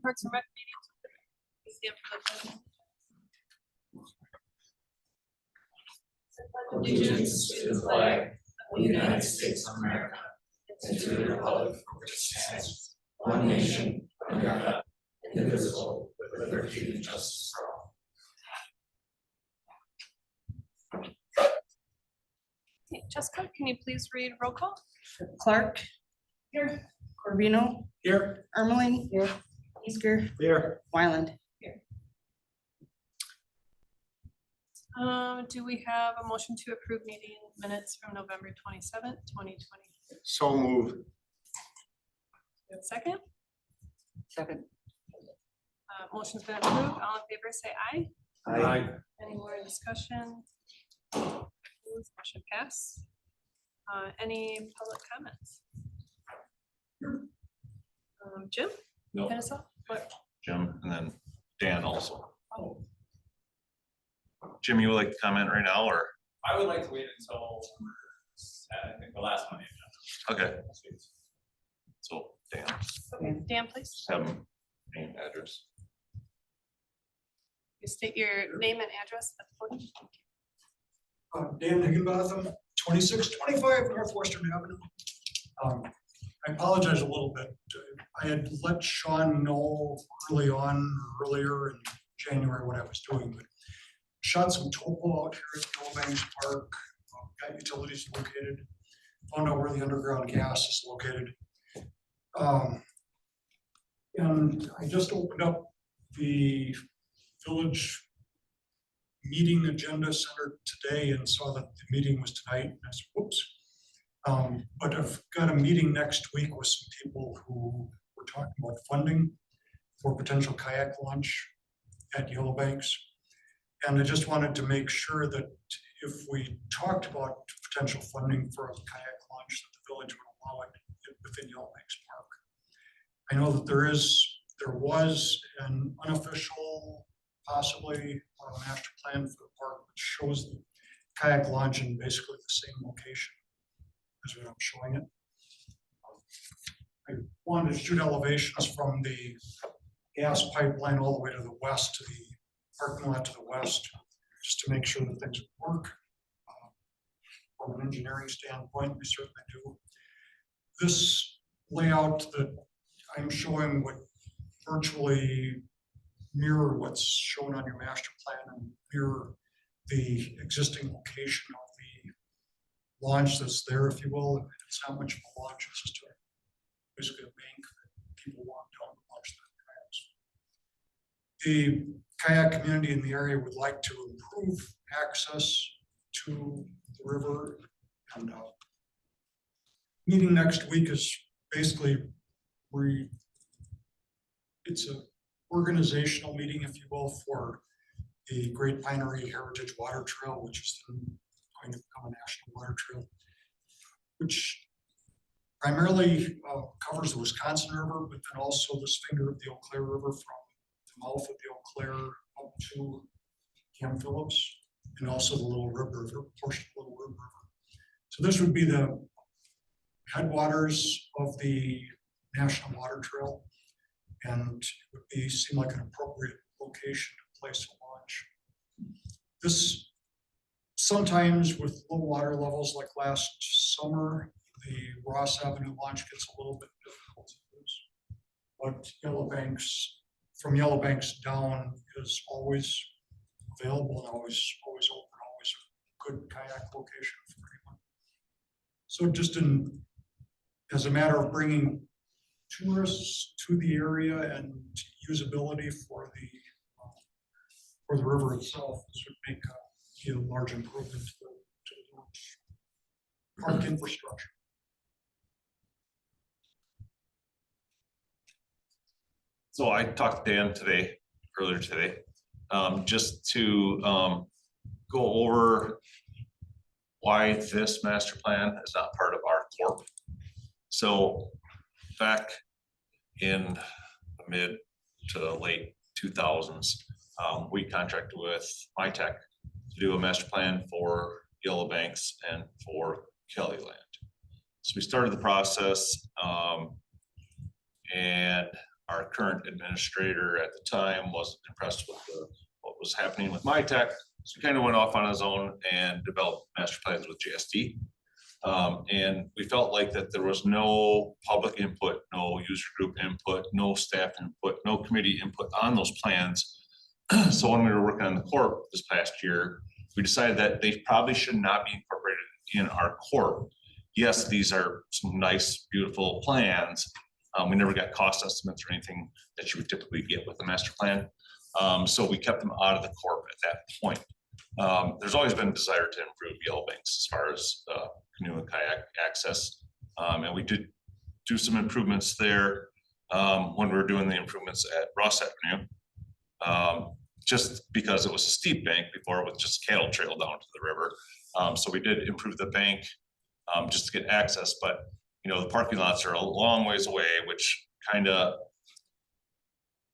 Parks and Rec meeting. Allegiance to the flag of the United States of America and to the republic for which it stands, one nation, under God, indivisible, with liberty and justice for all. Okay, Jessica, can you please read roll call? Clark. Here. Corbino. Here. Ermeling. Here. Easker. Here. Wyland. Do we have a motion to approve meeting minutes from November 27th, 2020? So moved. Second? Second. Motion's been approved. All in favor, say aye. Aye. Any more discussion? Motion pass. Any public comments? Jim? No. Finish up? What? Jim, and then Dan also. Oh. Jim, you would like to comment right now, or? I would like to wait until, I think the last one. Okay. So Dan, Okay, Dan, please. have him name, address. You state your name and address at the podium. Dan Higginbotham, 2625 North Western Avenue. I apologize a little bit. I had let Sean know earlier in January what I was doing, but shot some topo out here at Yellowbanks Park, got utilities located, found out where the underground gas is located. And I just opened up the village meeting agenda center today and saw that the meeting was tonight. And I said, whoops. But I've got a meeting next week with some people who were talking about funding for potential kayak launch at Yellowbanks. And I just wanted to make sure that if we talked about potential funding for a kayak launch, that the village would allow it within Yellowbanks Park. I know that there was an unofficial, possibly master plan for the park, which shows the kayak launch in basically the same location as what I'm showing it. I wanted to shoot elevations from the gas pipeline all the way to the west, to the parking lot to the west, just to make sure that things work. From an engineering standpoint, we certainly do. This layout that I'm showing would virtually mirror what's shown on your master plan and mirror the existing location of the launch that's there, if you will. It's not much of a launch, it's just basically a bank that people walk down to launch their kayaks. The kayak community in the area would like to improve access to the river, and meeting next week is basically it's a organizational meeting, if you will, for the Great Pinery Heritage Water Trail, which is going to become a national water trail, which primarily covers the Wisconsin River, but then also this finger of the Eau Claire River from the mouth of the Eau Claire up to Camp Phillips, and also the Little Rib River, portion of the Little Rib River. So this would be the headwaters of the National Water Trail, and it would seem like an appropriate location to place a launch. This, sometimes with low water levels like last summer, the Ross Avenue launch gets a little bit difficult to use. But Yellowbanks, from Yellowbanks down, is always available and always open, always a good kayak location for anyone. So just as a matter of bringing tourists to the area and usability for the river itself, this would make a large improvement to the park infrastructure. So I talked to Dan earlier today, just to go over why this master plan is not part of our corp. So back in the mid to late 2000s, we contracted with MyTech to do a master plan for Yellowbanks and for Kellyland. So we started the process, and our current administrator at the time wasn't impressed with what was happening with my tech. So he kind of went off on his own and developed master plans with JSD. And we felt like that there was no public input, no user group input, no staff input, no committee input on those plans. So when we were working on the corp this past year, we decided that they probably should not be incorporated in our corp. Yes, these are some nice, beautiful plans. We never got cost estimates or anything that you would typically get with a master plan. So we kept them out of the corp at that point. There's always been a desire to improve Yellow Banks as far as canoe and kayak access. And we did do some improvements there when we were doing the improvements at Ross Avenue. Just because it was a steep bank before, with just cattle trail down to the river. So we did improve the bank just to get access, but the parking lots are a long ways away, which kind of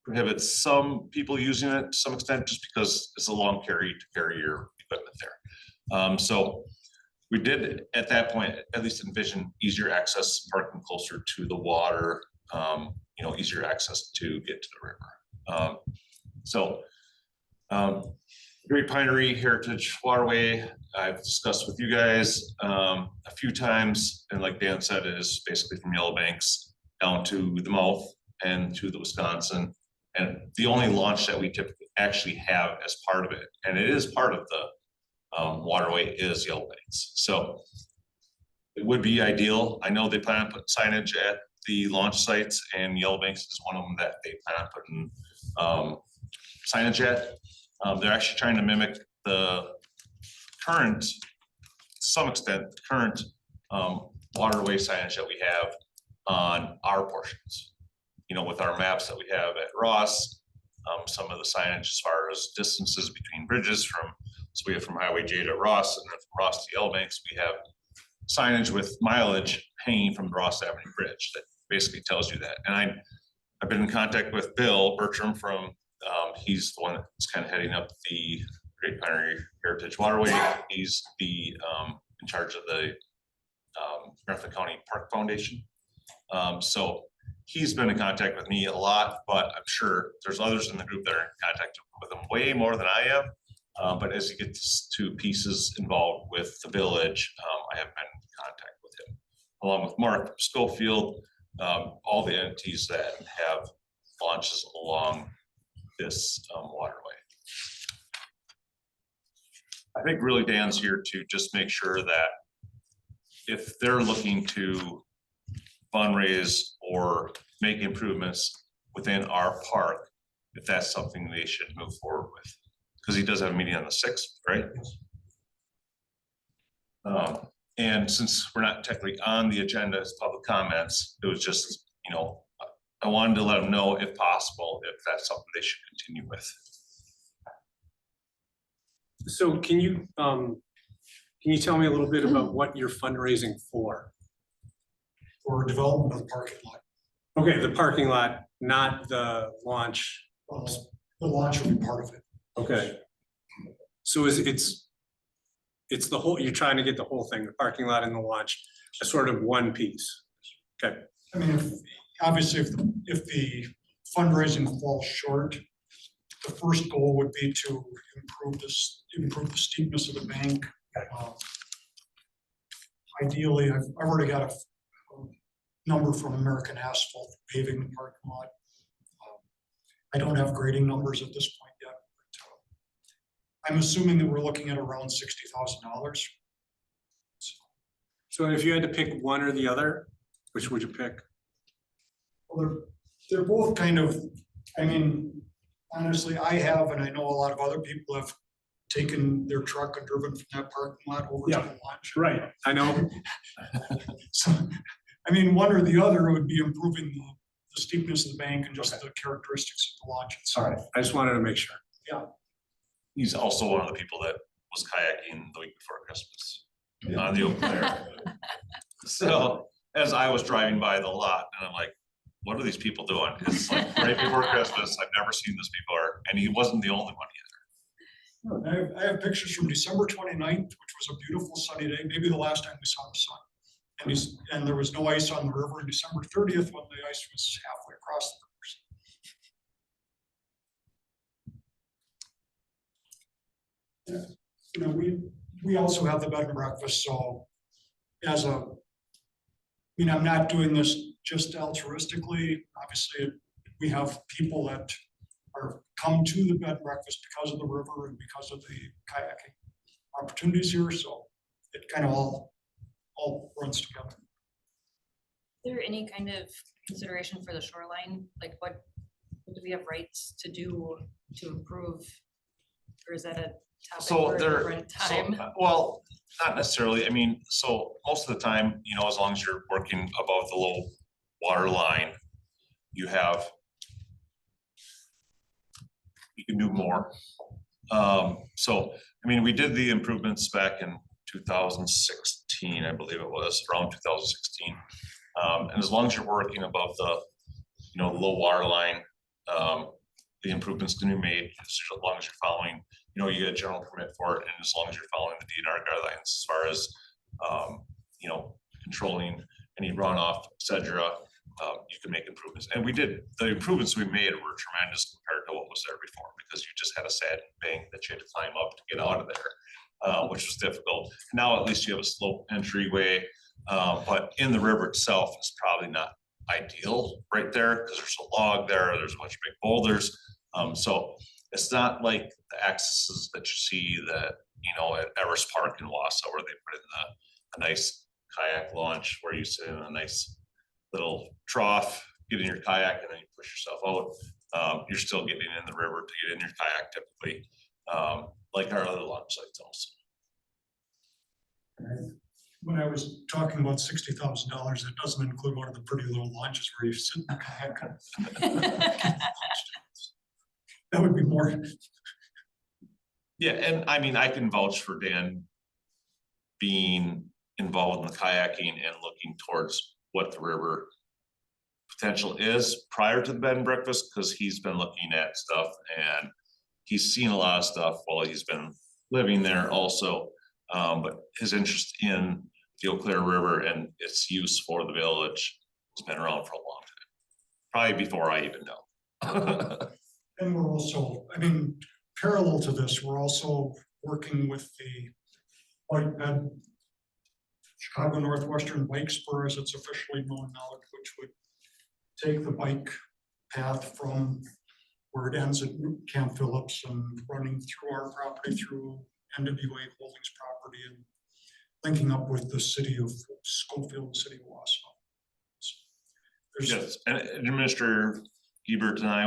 prohibits some people using it to some extent, just because it's a long carry to carry your equipment there. So we did at that point at least envision easier access, parking closer to the water, easier access to get to the river. Great Pinery Heritage Waterway, I've discussed with you guys a few times, and like Dan said, it is basically from Yellow Banks down to the mouth and to the Wisconsin. And the only launch that we typically actually have as part of it, and it is part of the waterway, is Yellow Banks. So it would be ideal. I know they plan on putting signage at the launch sites, and Yellow Banks is one of them that they plan on putting signage at. They're actually trying to mimic the current, to some extent, the current waterway signage that we have on our portions. With our maps that we have at Ross, some of the signage as far as distances between bridges so we have from Highway J to Ross, and then from Ross to Yellow Banks, we have signage with mileage hanging from the Ross Avenue Bridge that basically tells you that. And I've been in contact with Bill Bertram from, he's the one that's kind of heading up the Great Pinery Heritage Waterway. He's the in charge of the Griffin County Park Foundation. So he's been in contact with me a lot, but I'm sure there's others in the group that are in contact with him way more than I am. But as he gets to pieces involved with the village, I have been in contact with him, along with Mark Schofield, all the entities that have launches along this waterway. I think really Dan's here to just make sure that if they're looking to fundraise or make improvements within our park, if that's something they should move forward with. Because he does have a meeting on the 6th, right? And since we're not technically on the agenda as public comments, it was just, I wanted to let them know if possible, if that's something they should continue with. So can you tell me a little bit about what you're fundraising for? For development of the parking lot. Okay, the parking lot, not the launch. The launch will be part of it. Okay. So it's the whole, you're trying to get the whole thing, the parking lot and the launch, a sort of one piece. Okay. I mean, obviously, if the fundraising falls short, the first goal would be to improve the steepness of the bank. Ideally, I've already got a number from American Asphalt paving the parking lot. I don't have grading numbers at this point yet, but I'm assuming that we're looking at around $60,000. So if you had to pick one or the other, which would you pick? Well, they're both kind of, I mean, honestly, I have, and I know a lot of other people have taken their truck and driven from that parking lot over to the launch. Right, I know. So, I mean, one or the other would be improving the steepness of the bank and just the characteristics of the launch itself. All right, I just wanted to make sure. He's also one of the people that was kayaking the week before Christmas on the open air. So as I was driving by the lot, and I'm like, what are these people doing? It's like right before Christmas. I've never seen this before. And he wasn't the only one either. I have pictures from December 29th, which was a beautiful sunny day, maybe the last time we saw the sun. And there was no ice on the river. And December 30th, when the ice was halfway across the river. You know, we also have the bed and breakfast, so I'm not doing this just altruistically. Obviously, we have people that are come to the bed and breakfast because of the river and because of the kayaking opportunities here, so it kind of all runs together. Is there any kind of consideration for the shoreline? Like what do we have rights to do to improve? Or is that a topic So for a there, different time? well, not necessarily. I mean, so most of the time, you know, as long as you're working above the low water line, you can do more. So, I mean, we did the improvements back in 2016, I believe it was, around 2016. And as long as you're working above the, you know, low water line, the improvements can be made as long as you're following, you know, you get a general permit for it, and as long as you're following the DNR guidelines as far as, you know, controlling any runoff, et cetera, you can make improvements. And we did, the improvements we made were tremendous compared to what was there before, because you just had a sad bank that you had to climb up to get out of there, which was difficult. Now at least you have a slope entryway, but in the river itself is probably not ideal right there, because there's a log there, there's a bunch of big boulders. So it's not like the accesses that you see that, you know, at Everest Park in Wausau, where they put in a nice kayak launch where you sit in a nice little trough, get in your kayak, and then you push yourself out. You're still getting in the river to get in your kayak typically, like our other launch sites also. When I was talking about $60,000, it doesn't include one of the pretty little launches where you sit in the kayak. That would be more. Yeah, and I mean, I can vouch for Dan being involved in the kayaking and looking towards what the river potential is prior to the bed and breakfast, because he's been looking at stuff and he's seen a lot of stuff while he's been living there also. But his interest in the Eau Claire River and its use for the village has been around for a long time, probably before I even know. And we're also, I mean, parallel to this, we're also working with the White Bed Chicago Northwestern Bike Spur, as it's officially known now, which would take the bike path from where it ends at Camp Phillips and running through our property, through NWA Holdings property, and linking up with the city of Schofield, city of Wausau. So Yes, and Administrator Hebert and I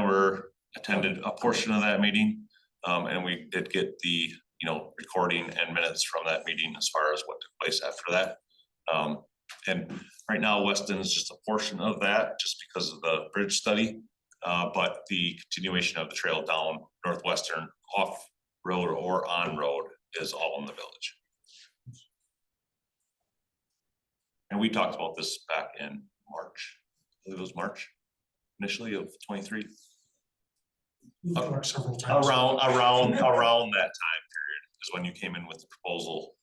attended a portion of that meeting, and we did get the, you know, recording and minutes from that meeting as far as what took place after that. And right now, Weston is just a portion of that, just because of the bridge study, but the continuation of the trail down Northwestern off road or on road is all in the village. And we talked about this back in March. I believe it was March initially of 23. we've talked several times. Around that time period is when you came in with the proposal,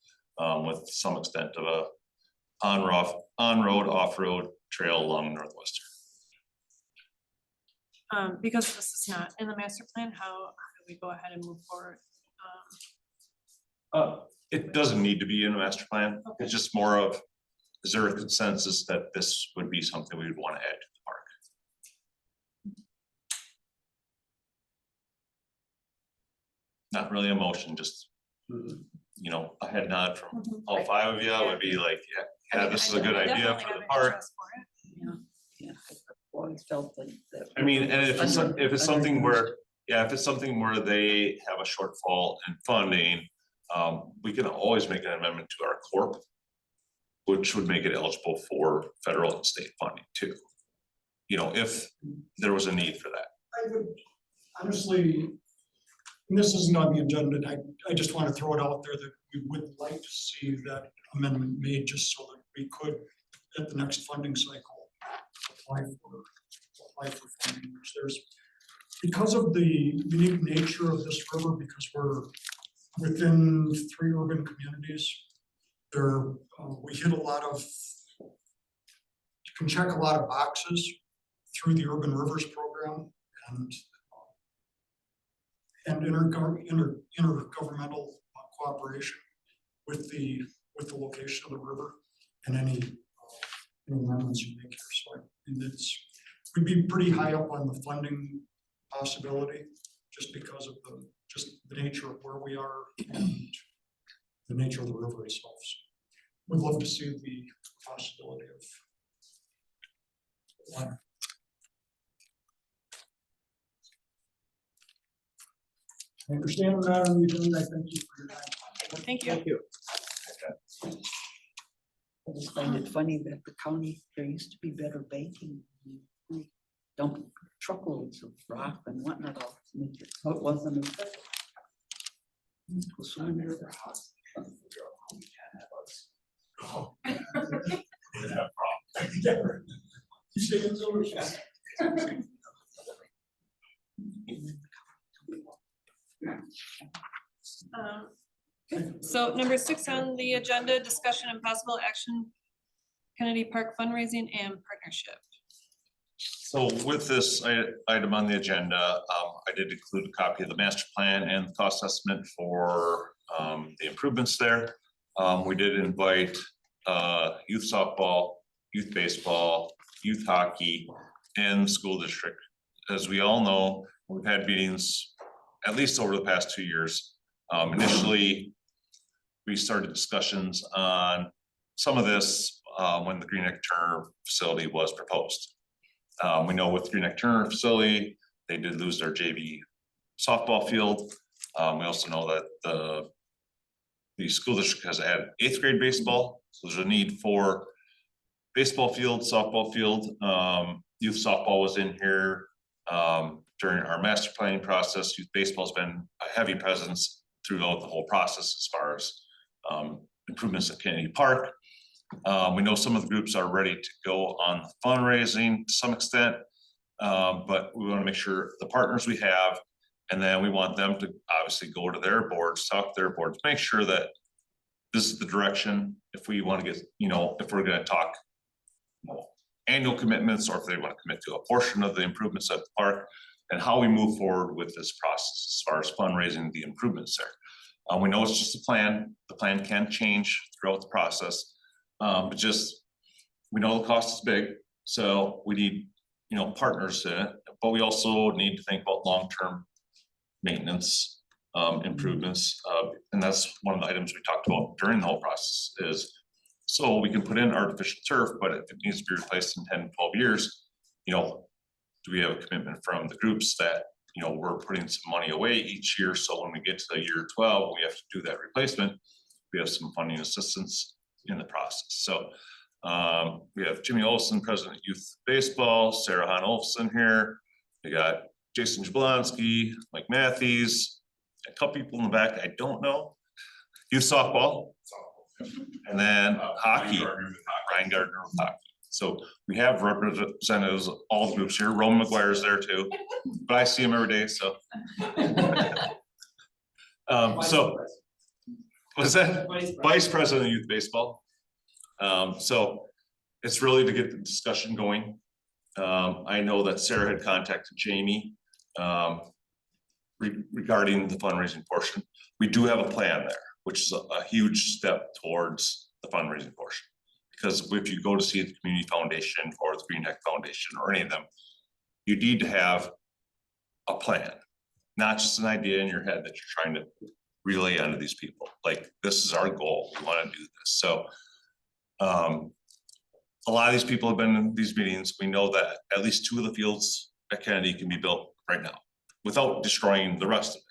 with some extent of a on-road, off-road trail along Northwestern. Because this is not in the master plan, how do we go ahead and move forward? It doesn't need to be in a master plan. It's just more of, is there a consensus that this would be something we would want to add to the park? Not really a motion, just, you know, a head nod from all five of you would be like, yeah, this is a good idea for the park. Yeah, I've always felt like that. I mean, and if it's something where, yeah, if it's something where they have a shortfall in funding, we can always make an amendment to our corp, which would make it eligible for federal and state funding too. You know, if there was a need for that. I would honestly, and this isn't on the agenda, I just want to throw it out there that we would like to see that amendment made, just so that we could, at the next funding cycle, apply for funding. There's, because of the unique nature of this river, because we're within 3 urban communities, there we hit a lot of, you can check a lot of boxes through the Urban Rivers program and intergovernmental cooperation with the location of the river and any amendments you make here. So we'd be pretty high up on the funding possibility just because of the nature of where we are and the nature of the river itself. So we'd love to see the possibility of. I understand the matter, you doing, I thank you for your time. Thank you. Thank you. I just find it funny that the county, there used to be better banking. We dump truckloads of rock and whatnot off. Oh, it wasn't. It was so weird. You say it's over. So number 6 on the agenda, discussion and possible action, Kennedy Park fundraising and partnership. So with this item on the agenda, I did include a copy of the master plan and the cost estimate for the improvements there. We did invite youth softball, youth baseball, youth hockey, and the school district. As we all know, we've had meetings at least over the past 2 years. Initially, we started discussions on some of this when the Green Neck Turner facility was proposed. We know with Green Neck Turner facility, they did lose their JV softball field. We also know that the school district has added 8th grade baseball. So there's a need for baseball field, softball field. Youth softball was in here during our master planning process. Youth baseball's been a heavy presence throughout the whole process as far as improvements at Kennedy Park. We know some of the groups are ready to go on fundraising to some extent, but we want to make sure the partners we have, and then we want them to obviously go to their boards, talk to their boards, make sure that this is the direction. If we want to get, if we're going to talk annual commitments, or if they want to commit to a portion of the improvements at the park, and how we move forward with this process as far as fundraising the improvements there. We know it's just a plan. The plan can change throughout the process, but just we know the cost is big, so we need partners in it. But we also need to think about long-term maintenance improvements, and that's one of the items we talked about during the whole process. Is so we can put in artificial turf, but if it needs to be replaced in 10, 12 years, do we have a commitment from the groups that we're putting some money away each year, so when we get to the year 12, we have to do that replacement. We have some funding assistance in the process. So we have Jimmy Olson, President of Youth Baseball, Sarah Hahn Olson here. We got Jason Jablonski, Mike Matthews, a couple people in the back I don't know. Youth softball, and then hockey, Ryan Gardner with hockey. So we have representatives of all the groups here. Roman McGuire's there too, but I see him every day, so. So, what's that? Vice President of Youth Baseball. So it's really to get the discussion going. I know that Sarah had contacted Jamie regarding the fundraising portion. We do have a plan there, which is a huge step towards the fundraising portion. Because if you go to see the Community Foundation or the Green Neck Foundation or any of them, you need to have a plan, not just an idea in your head that you're trying to relay onto these people. Like, this is our goal, we want to do this. So a lot of these people have been in these meetings. We know that at least 2 of the fields at Kennedy can be built right now without destroying the rest of it.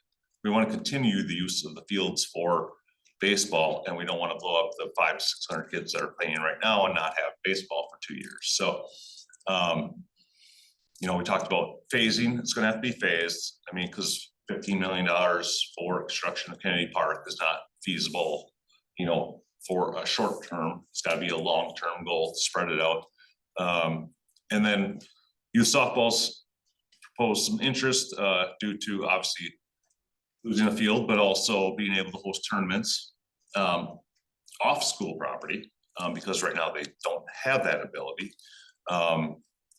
We want to continue the use of the fields for baseball, and we don't want to blow up the 500 to 600 kids that are playing right now and not have baseball for 2 years. So, we talked about phasing. It's going to have to be phased. I mean, because $15 million for construction of Kennedy Park is not feasible, for a short term. It's got to be a long-term goal to spread it out. And then youth softballs proposed some interest due to obviously losing a field, but also being able to host tournaments off school property, because right now they don't have that ability.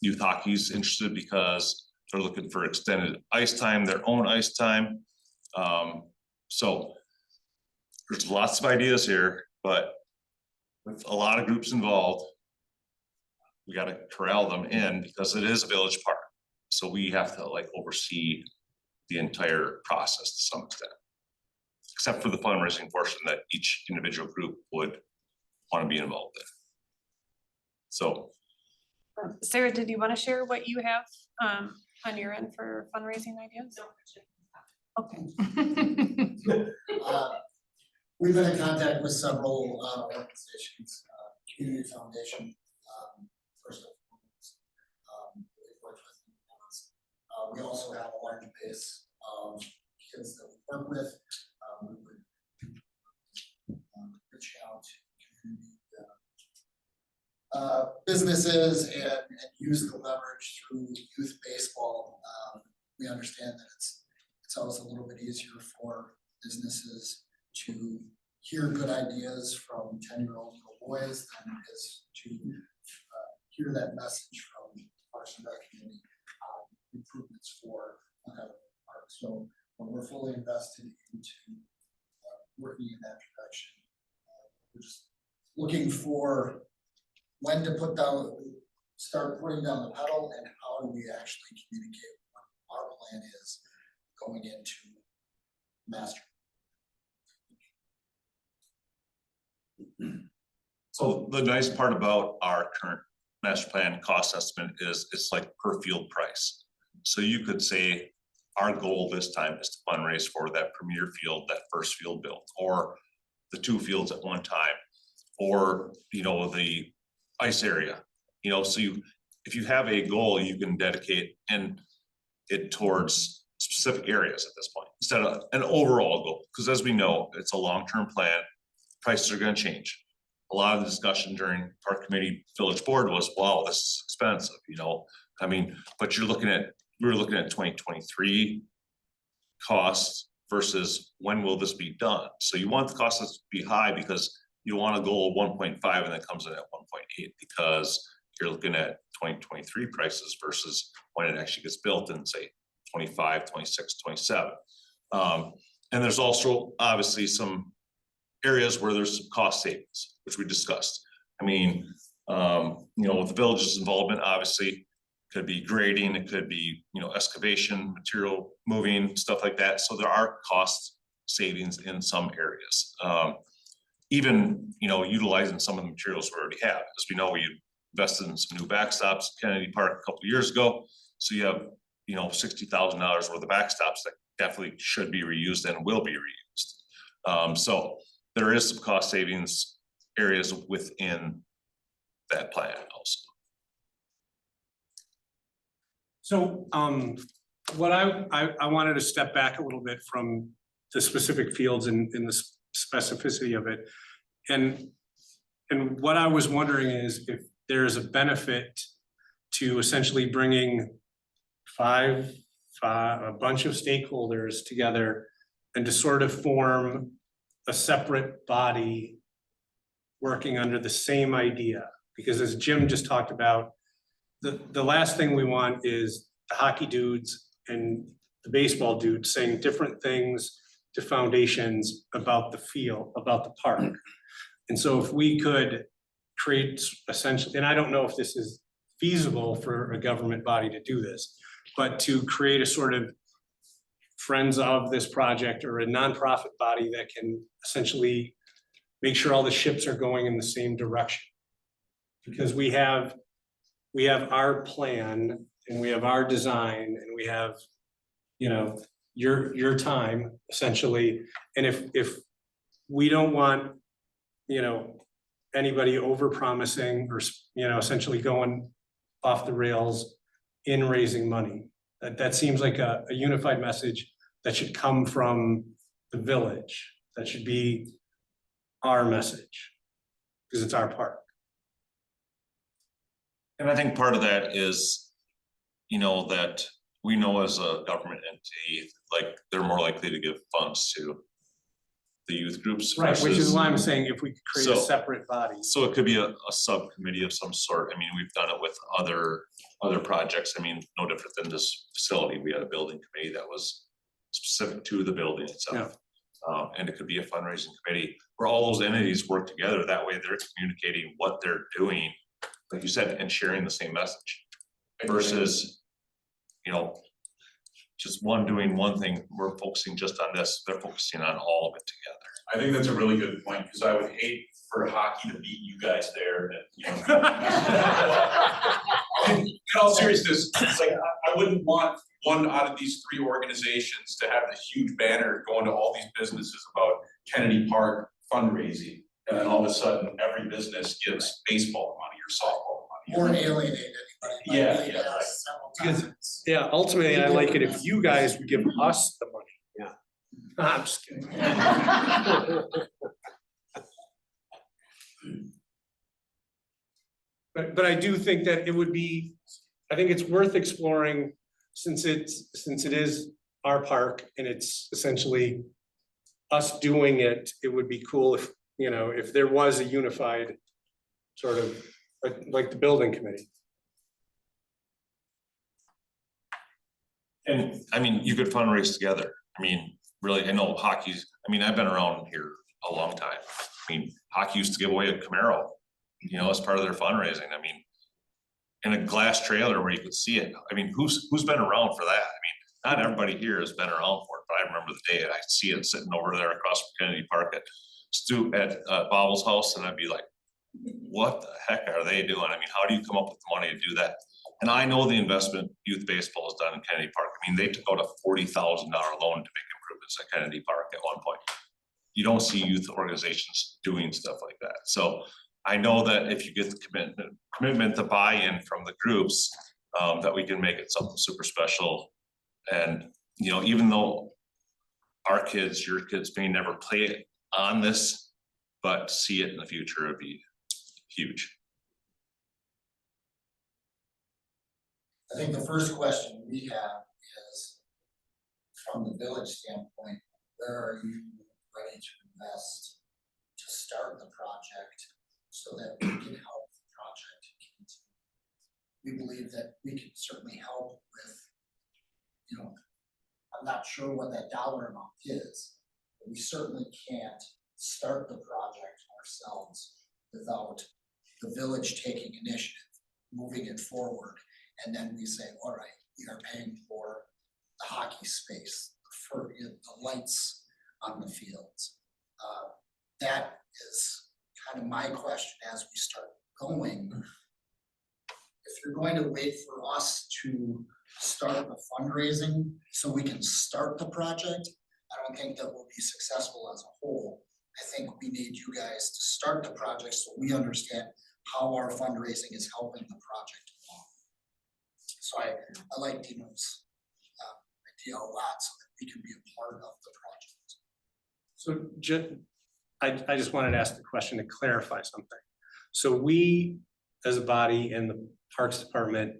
Youth hockey's interested because they're looking for extended ice time, their own ice time. So there's lots of ideas here, but with a lot of groups involved, we gotta corral them in because it is a village park. So we have to like oversee the entire process to some extent. Except for the fundraising portion that each individual group would want to be involved in. So, Sarah, did you want to share what you have on your end for fundraising ideas? Okay. We've been in contact with several organizations, Community Foundation, first and foremost. We've worked with them. We also have a large base of kids that we work with. We would reach out to community businesses and use the leverage through youth baseball. We understand that it's always a little bit easier for businesses to hear good ideas from 10-year-old little boys than it is to hear that message from Parks and Rec community improvements for the park. So we're fully invested into working in that direction. We're just looking for when to start putting down the pedal and how do we actually communicate what our plan is going into master. so the nice part about our current master plan cost estimate is it's like per field price. So you could say our goal this time is to fundraise for that premier field, that first field built, or the 2 fields at one time, or, you know, the ice area, you know, so if you have a goal, you can dedicate it towards specific areas at this point, instead of an overall goal, because as we know, it's a long-term plan, prices are gonna change. A lot of the discussion during park committee village board was, wow, this is expensive, you know, I mean, but we were looking at 2023 costs versus when will this be done? So you want the costs to be high because you don't want a goal of 1.5 and then comes in at 1.8 because you're looking at 2023 prices versus when it actually gets built in say 25, 26, 27. And there's also obviously some areas where there's some cost savings, which we discussed. I mean, you know, with the village's involvement, obviously could be grading, it could be, you know, excavation, material moving, stuff like that. So there are cost savings in some areas. Even, you know, utilizing some of the materials we already have. As we know, we invested in some new backstops at Kennedy Park a couple of years ago. So you have, you know, $60,000 worth of backstops that definitely should be reused and will be reused. So there is some cost savings areas within that plan also. So what I wanted to step back a little bit from the specific fields and the specificity of it. And what I was wondering is if there is a benefit to essentially bringing a bunch of stakeholders together and to sort of form a separate body working under the same idea. Because as Jim just talked about, the last thing we want is the hockey dudes and the baseball dudes saying different things to foundations about the field, about the park. And so if we could create essentially, and I don't know if this is feasible for a government body to do this, but to create a sort of friends of this project or a nonprofit body that can essentially make sure all the ships are going in the same direction. Because we have our plan and we have our design and we have, you know, your time essentially. And if we don't want, you know, anybody over promising or, you know, essentially going off the rails in raising money, that seems like a unified message that should come from the village. That should be our message because it's our park. And I think part of that is, you know, that we know as a government entity, like they're more likely to give funds to the youth groups. Right, which is versus- why I'm saying if we could create a So- separate body. So it could be a subcommittee of some sort. I mean, we've done it with other projects. I mean, no different than this facility. We had a building committee that was specific to the building itself. And it could be a fundraising committee where all those entities work together. That way they're communicating what they're doing, like you said, and sharing the same message versus, you know, just one doing one thing. We're focusing just on this. They're focusing on all of it together. I think that's a really good point, because I would hate for hockey to beat you guys there, and, you know. In all seriousness, it's like, I wouldn't want one out of these three organizations to have this huge banner going to all these businesses about Kennedy Park fundraising, and then all of a sudden, every business gives baseball money or softball money. Or alienate anybody. like Yeah, we yeah, have right. several Because- times. Yeah, ultimately, I like it if you guys would give us the money. Yeah. I'm just kidding. But I do think that it would be, I think it's worth exploring, since it is our park and it's essentially us doing it. It would be cool if, you know, if there was a unified sort of, like the building committee. And I mean, you could fundraise together. I mean, really, I know hockey's, I mean, I've been around here a long time. I mean, hockey used to give away a Camaro, you know, as part of their fundraising. I mean, in a glass trailer where you could see it. I mean, who's been around for that? I mean, not everybody here has been around for it, but I remember the day I see it sitting over there across from Kennedy Park at Bob's house, and I'd be like, what the heck are they doing? I mean, how do you come up with the money to do that? And I know the investment youth baseball has done in Kennedy Park. I mean, they took out a $40,000 loan to make improvements at Kennedy Park at one point. You don't see youth organizations doing stuff like that. So I know that if you get the commitment to buy-in from the groups, that we can make it something super special. And, you know, even though our kids, your kids may never play it on this, but see it in the future would be huge. I think the first question we have is, from the village standpoint, where are you ready to invest to start the project so that we can help the project continue? We believe that we can certainly help with, you know, I'm not sure what that dollar amount is, but we certainly can't start the project ourselves without the village taking initiative, moving it forward. And then we say, all right, we are paying for the hockey space, for the lights on the fields. That is kind of my question as we start going. If you're going to wait for us to start the fundraising so we can start the project, I don't think that we'll be successful as a whole. I think we need you guys to start the project so we understand how our fundraising is helping the project along. So I like Dino's idea a lot, so that we can be a part of the project. So I just wanted to ask the question to clarify something. So we, as a body in the Parks Department,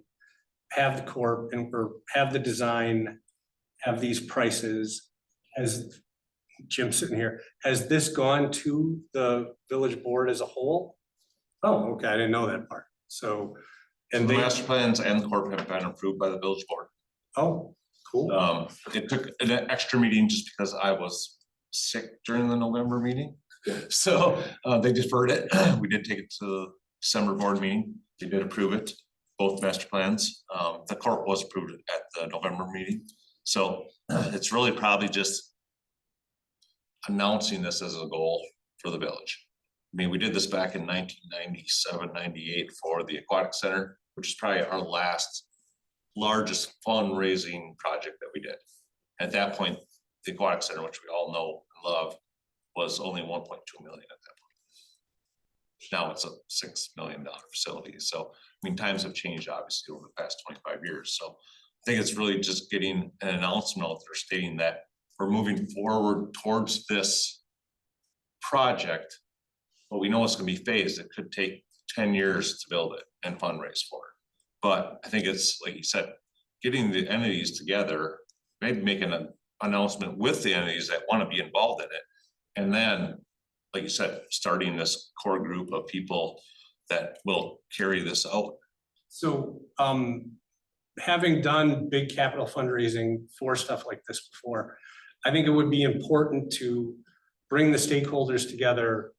have the corp and or have the design, have these prices. As Jim sitting here, has this gone to the village board as a whole? Oh, okay, I didn't know that part. So, And and the they, master plans and the corp have been approved by the village board. oh, cool. It took an extra meeting just because I was sick during the November meeting. So they deferred it. We did take it to the December board meeting. They did approve it, both master plans. The corp was approved at the November meeting. So it's really probably just announcing this as a goal for the village. I mean, we did this back in 1997, 98 for the Aquatic Center, which is probably our largest fundraising project that we did. At that point, the Aquatic Center, which we all know and love, was only 1.2 million at that point. Now it's a $6 million facility. So, I mean, times have changed obviously over the past 25 years. So I think it's really just getting an announcement out there stating that we're moving forward towards this project, but we know it's gonna be phased. It could take 10 years to build it and fundraise for it. But I think it's, like you said, getting the entities together, maybe making an announcement with the entities that wanna be involved in it. And then, like you said, starting this core group of people that will carry this out. So, having done big capital fundraising for stuff like this before, I think it would be important to bring the stakeholders together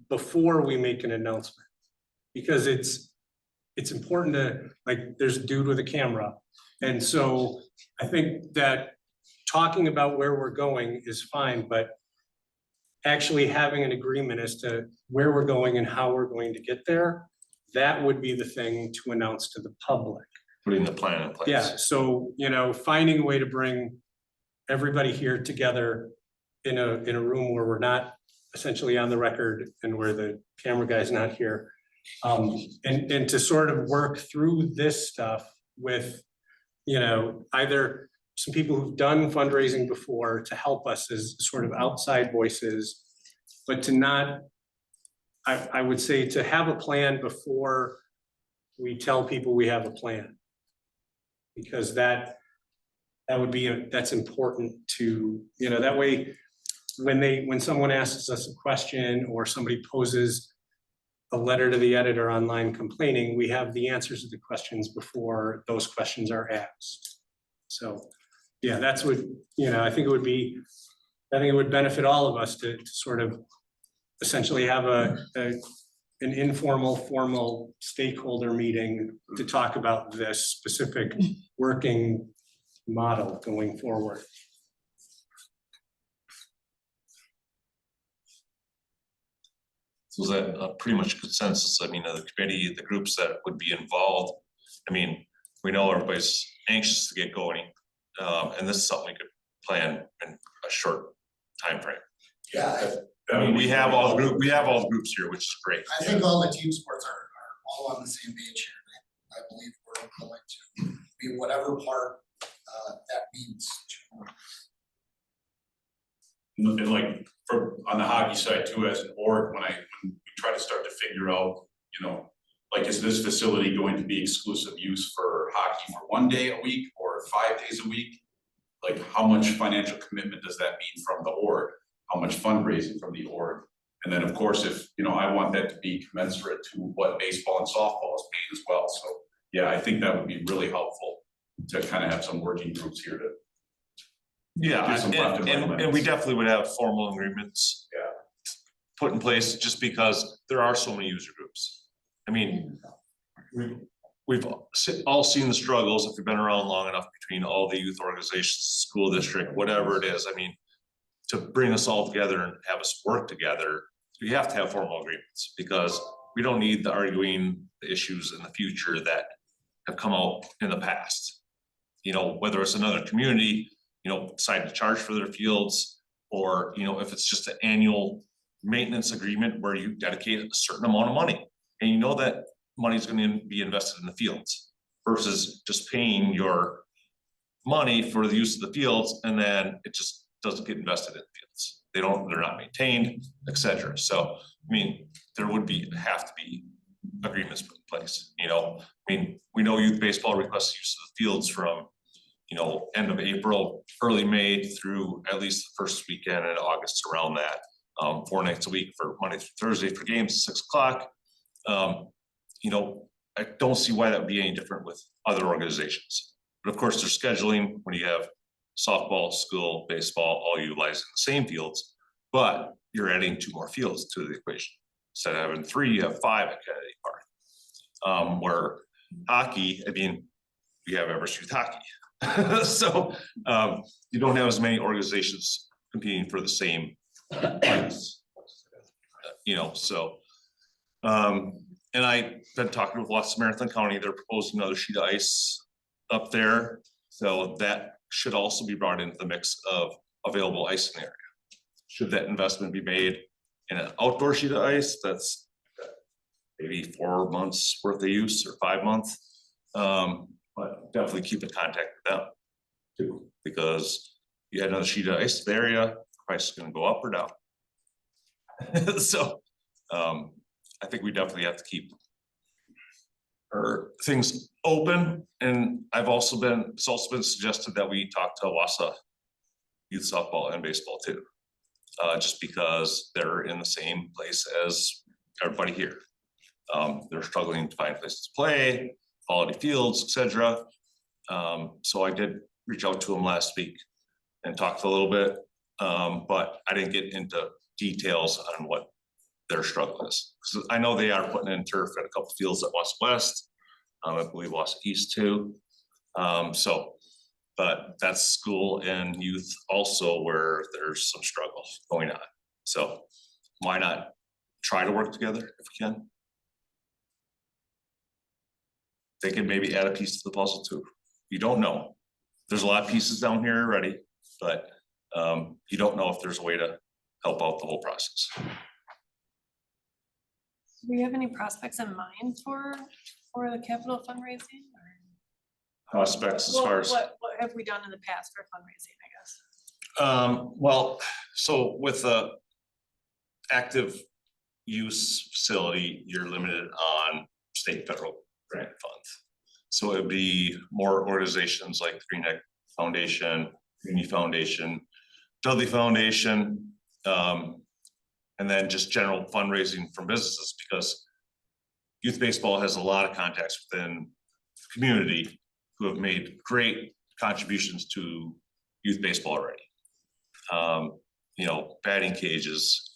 before we make an announcement. Because it's important to, like, there's a dude with a camera. And so I think that talking about where we're going is fine, but actually having an agreement as to where we're going and how we're going to get there, that would be the thing to announce to the public. Putting the plan in place. Yeah, so, finding a way to bring everybody here together in a room where we're not essentially on the record and where the camera guy's not here. And to sort of work through this stuff with, either some people who've done fundraising before to help us as sort of outside voices, but to not, I would say to have a plan before we tell people we have a plan. Because that would be, that's important to, that way, when someone asks us a question or somebody poses a letter to the editor online complaining, we have the answers to the questions before those questions are asked. So, yeah, that's what, I think it would benefit all of us to sort of essentially have an informal, formal stakeholder meeting to talk about this specific working model going forward. So is that pretty much consensus? I mean, the committee, the groups that would be involved, I mean, we know everybody's anxious to get going. And this is something we could plan in a short time frame. Yeah, I mean, we have all the groups here, which is great. I think all the team sports are all on the same page here. I believe we're going to be whatever part that means to. And like on the hockey side too, as an org, when we try to start to figure out, like, is this facility going to be exclusive use for hockey for 1 day a week or 5 days a week? Like, how much financial commitment does that mean from the org? How much fundraising from the org? And then, of course, if, I want that to be commensurate to what baseball and softball is paid as well. So, yeah, I think that would be really helpful to kind of have some working groups here to. Yeah, do some left and right and we limits. definitely would have formal agreements. Yeah. Put in place just because there are so many user groups. I mean, we've all seen the struggles if we've been around long enough between all the youth organizations, school district, whatever it is. I mean, to bring us all together and have us work together, we have to have formal agreements because we don't need the arguing the issues in the future that have come out in the past. Whether it's another community, decide to charge for their fields, or, if it's just an annual maintenance agreement where you dedicate a certain amount of money and that money is going to be invested in the fields versus just paying your money for the use of the fields and then it just doesn't get invested in the fields. They're not maintained, etc. So, I mean, there would have to be agreements put in place. We know youth baseball requests use of the fields from end of April, early May through at least the first weekend in August, around that. 4 nights a week for Monday through Thursday for games, 6 o'clock. I don't see why that would be any different with other organizations. But of course, there's scheduling when you have softball, school, baseball, all utilizing the same fields, but you're adding 2 more fields to the equation. Instead of having 3, you have 5 at Kennedy Park. Where hockey, I mean, we have Everest Youth Hockey. So you don't have as many organizations competing for the same prize, so and I've been talking with Weston Marathon County. They're proposing another sheet of ice up there, so that should also be brought into the mix of available ice in the area. Should that investment be made in an outdoor sheet of ice that's maybe 4 months worth of use or 5 months, but definitely keep in contact with them too, because you had another sheet of ice in the area, the price is going to go up or down. So I think we definitely have to keep things open, and it's also been suggested that we talk to Wassa youth softball and baseball too, just because they're in the same place as everybody here. They're struggling to find places to play, quality fields, etc. So I did reach out to them last week and talked a little bit, but I didn't get into details on what their struggle is. 'Cause I know they are putting in turf at a couple fields at West, I believe East too. But that's school and youth also where there's some struggle going on. So why not try to work together if we can? They can maybe add a piece to the puzzle too. You don't know. There's a lot of pieces down here already, but you don't know if there's a way to help out the whole process. Do we have any prospects in mind for the capital fundraising? Or Prospects as far as. What have we done in the past for fundraising, I guess? Well, so with a active use facility, you're limited on state and federal grant funds. So it'd be more organizations like the Green Neck Foundation, Community Foundation, Dudley Foundation, and then just general fundraising from businesses, because youth baseball has a lot of contacts within the community who have made great contributions to youth baseball already. You know, batting cages,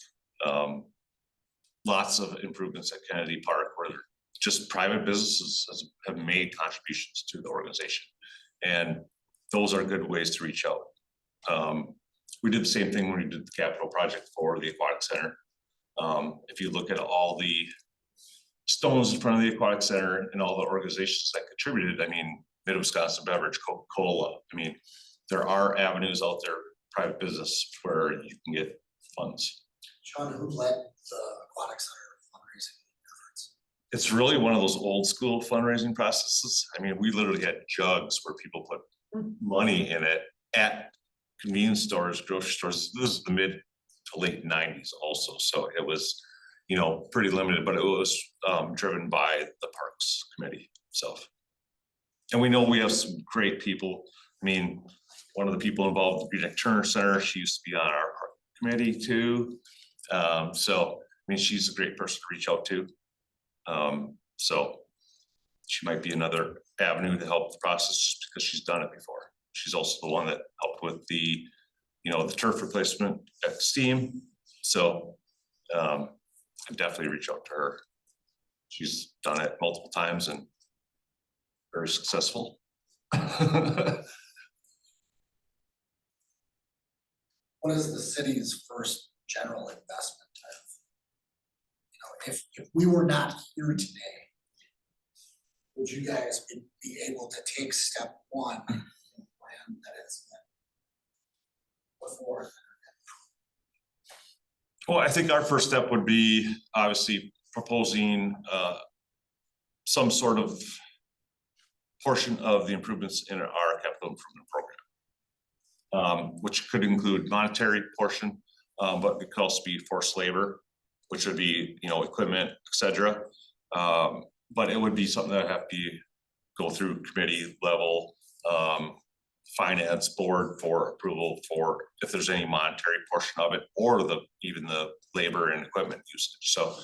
lots of improvements at Kennedy Park where just private businesses have made contributions to the organization. And those are good ways to reach out. We did the same thing when we did the capital project for the aquatic center. If you look at all the stones in front of the aquatic center and all the organizations that contributed, I mean, Mid-Wisconsin Beverage, Coca-Cola, I mean, there are avenues out there, private business, where you can get funds. Sean, who led the aquatic center fundraising efforts? It's really one of those old school fundraising processes. I mean, we literally had jugs where people put money in it at convenience stores, grocery stores. This is the mid to late 90s also. So it was, you know, pretty limited, but it was driven by the Parks Committee itself. And we know we have some great people. I mean, one of the people involved with the Green Neck Turner Center, she used to be on our park committee too. So, I mean, she's a great person to reach out to. So she might be another avenue to help the process just because she's done it before. She's also the one that helped with the, you know, the turf replacement at Steam. So I'd definitely reach out to her. She's done it multiple times and very successful. What is the city's first general investment of? You know, if we were not here today, would you guys be able to take step one and plan that is before? Well, I think our first step would be obviously proposing some sort of portion of the improvements in our capital improvement program, which could include monetary portion, but it could also be forced labor, which would be, you know, equipment, etc. But it would be something that have to go through committee level, finance board for approval for if there's any monetary portion of it, or even the labor and equipment usage. So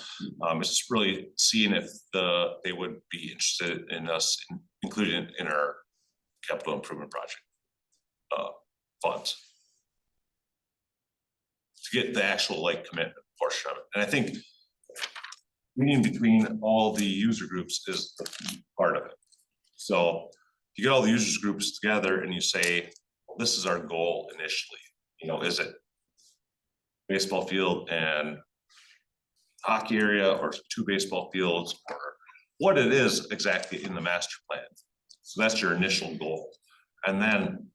it's really seeing if they would be interested in us including in our capital improvement project funds to get the actual like commitment portion of it. And I think meeting between all the user groups is the part of it. So you get all the users groups together and you say, well, this is our goal initially. You know, is it baseball field and hockey area, or 2 baseball fields, or what it is exactly in the master plan? So that's your initial goal. And then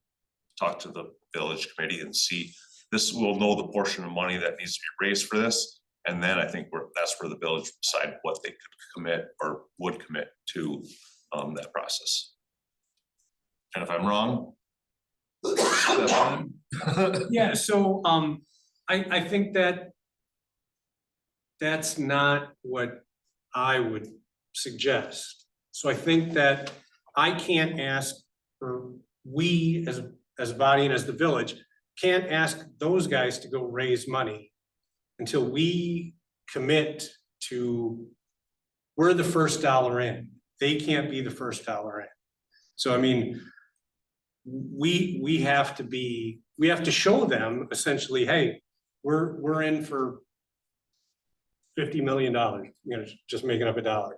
talk to the village committee and see, this will know the portion of money that needs to be raised for this. And then I think that's where the village decide what they could commit or would commit to that process. And if I'm wrong, that's fine. Yeah, so I think that that's not what I would suggest. So I think that I can't ask, or we as a body and as the village can't ask those guys to go raise money until we commit to, we're the first dollar in. They can't be the first dollar in. So I mean, we have to show them essentially, hey, we're in for $50 million, just making up a dollar.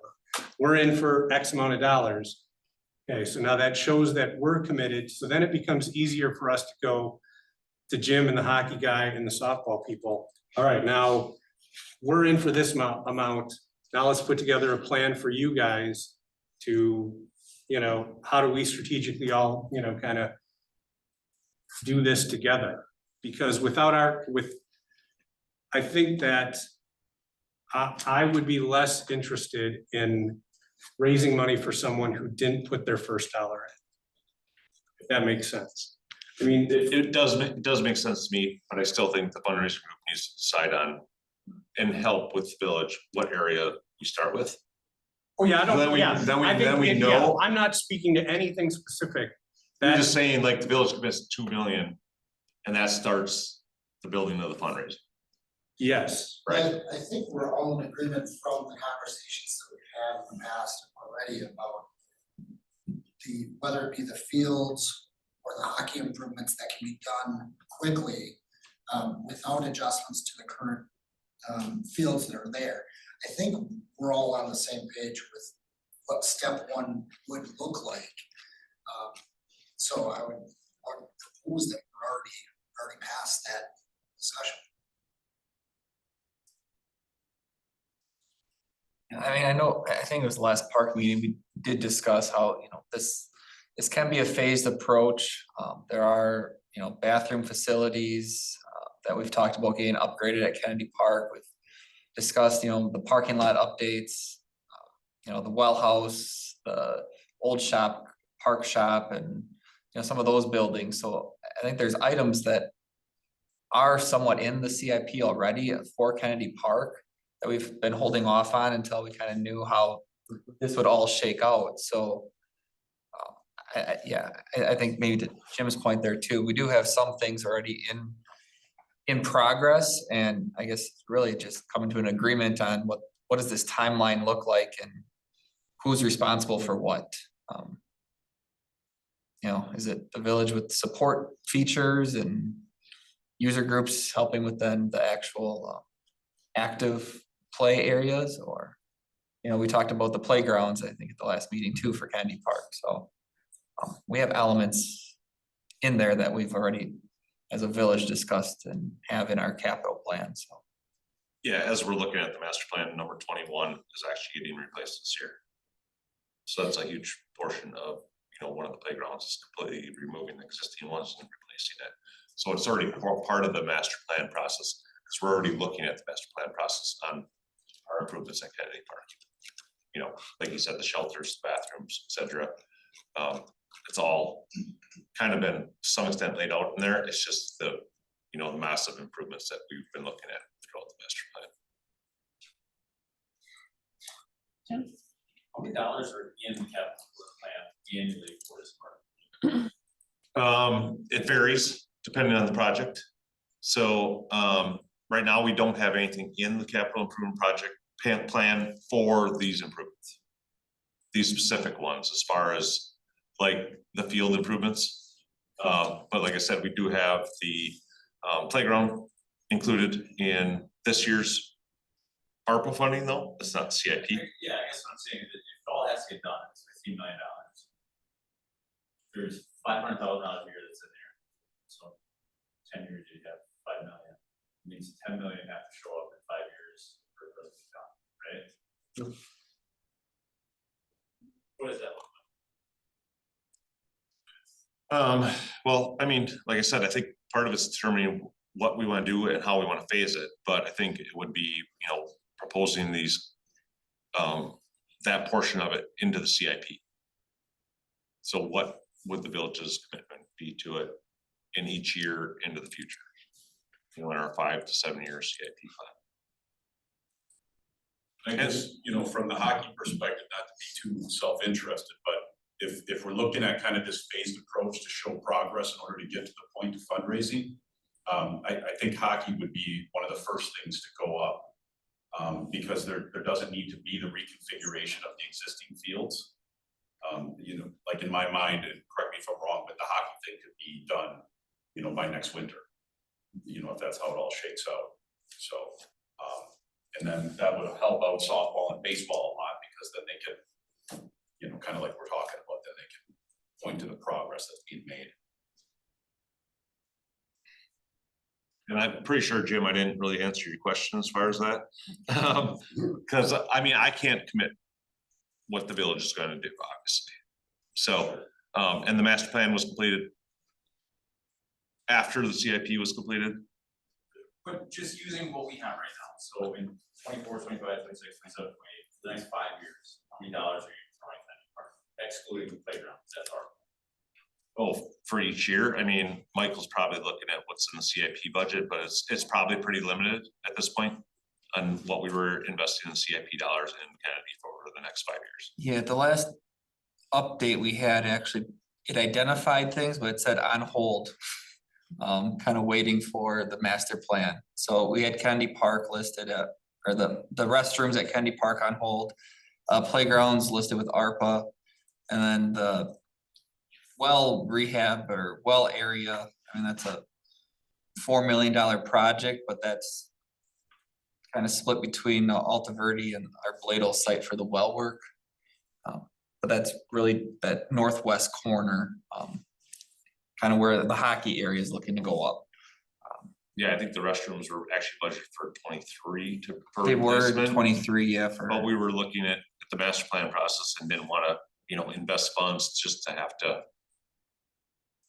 We're in for X amount of dollars. Okay, so now that shows that we're committed, so then it becomes easier for us to go to Jim and the hockey guy and the softball people. All right, now we're in for this amount. Now let's put together a plan for you guys to, how do we strategically all, kind of do this together? Because I think that I would be less interested in raising money for someone who didn't put their first dollar in. If that makes sense. I mean, It does make sense to me, but I still think the fundraising group needs to decide on and help with the village, what area we start with. oh yeah, I don't, Then we- yeah. then we- I think then we yeah, know. I'm not speaking to anything specific. I'm just saying, like, the village commits 2 million, and that starts the building of the fundraiser. Yes. Right. I think we're all in agreement from the conversations that we've had in the past already about whether it be the fields or the hockey improvements that can be done quickly without adjustments to the current fields that are there. I think we're all on the same page with what step one would look like. So I would propose that we're already past that discussion. I mean, I think it was the last park meeting, we did discuss how, this can be a phased approach. There are, bathroom facilities that we've talked about getting upgraded at Kennedy Park. We've discussed, the parking lot updates, the well house, the old shop, park shop, and, some of those buildings. So I think there's items that are somewhat in the CIP already for Kennedy Park that we've been holding off on until we kind of knew how this would all shake out. So I think maybe to Jim's point there too, we do have some things already in progress, and I guess it's really just coming to an agreement on what does this timeline look like and who's responsible for what. Is it the village with support features and user groups helping with then the actual active play areas, or we talked about the playgrounds, I think at the last meeting too for Kennedy Park. So we have elements in there that we've already as a village discussed and have in our capital plan. So Yeah, as we're looking at the master plan, number 21 is actually getting replaced this year. So that's a huge portion of, one of the playgrounds is completely removing the existing ones and replacing it. So it's already part of the master plan process, because we're already looking at the master plan process on our improvements at Kennedy Park. Like you said, the shelters, the bathrooms, etc. It's all kind of been to some extent laid out in there. It's just the massive improvements that we've been looking at throughout the master plan. Jim? How many dollars are in the capital plan annually for this park? It varies depending on the project. So right now we don't have anything in the capital improvement project plan for these improvements. These specific ones, as far as like the field improvements. But like I said, we do have the playground included in this year's ARPA funding though. It's not CIP. Yeah, I guess what I'm saying is that if it all has to get done, it's $15 million. There's $500,000 a year that's in there. So 10 years, you have 5 million. It means 10 million have to show up in 5 years for it to be done, right? What does that look like? Well, I mean, like I said, I think part of it's determining what we want to do and how we want to phase it. But I think it would be, proposing these, that portion of it into the CIP. So what would the village's commitment be to it in each year into the future? In our 5 to 7 year CIP plan. I guess, from the hockey perspective, not to be too self-interested, but if we're looking at kind of this phased approach to show progress in order to get to the point of fundraising, I think hockey would be one of the first things to go up. Because there doesn't need to be the reconfiguration of the existing fields. Like in my mind, and correct me if I'm wrong, but the hockey thing could be done, you know, by next winter. You know, if that's how it all shakes out, so, and then that would help out softball and baseball a lot, because then they can, you know, kind of like we're talking about, then they can point to the progress that's being made. And I'm pretty sure, Jim, I didn't really answer your question as far as that. Cause I mean, I can't commit what the village is gonna do, obviously. So, and the master plan was completed after the CIP was completed. But just using what we have right now, so in 24, 25, 26, 27, 28, for the next 5 years, how many dollars are you throwing at the park, excluding the playground, that's our. Oh, for each year, I mean, Michael's probably looking at what's in the CIP budget, but it's probably pretty limited at this point on what we were investing in CIP dollars in Kennedy for the next 5 years. Yeah, the last update we had, actually, it identified things, but it said on hold. Kind of waiting for the master plan. So we had Kennedy Park listed at, or the restrooms at Kennedy Park on hold. Playgrounds listed with ARPA, and then the well rehab or well area, I mean, that's a $4 million project, but that's kind of split between Alta Verde and our Bladel site for the well work. But that's really that northwest corner, kind of where the hockey area is looking to go up. Yeah, I think the restrooms were actually budgeted for 23 to. for They were replacement, 23, yeah, for. But we were looking at the master plan process and didn't wanna, you know, invest funds just to have to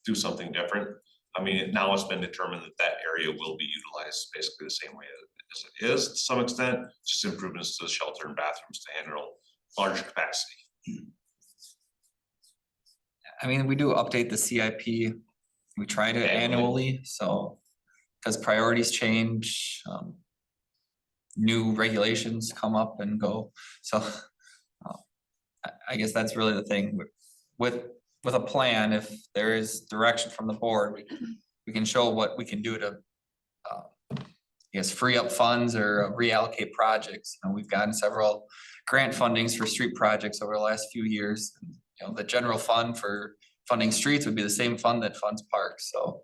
do something different. I mean, now it's been determined that that area will be utilized basically the same way as it is to some extent, just improvements to the shelter and bathrooms to handle larger capacity. I mean, we do update the CIP. We try to annually, so, because priorities change, new regulations come up and go, so. I guess that's really the thing with a plan, if there is direction from the board, we can show what we can do to. I guess free up funds or reallocate projects, and we've gotten several grant fundings for street projects over the last few years. You know, the general fund for funding streets would be the same fund that funds parks, so.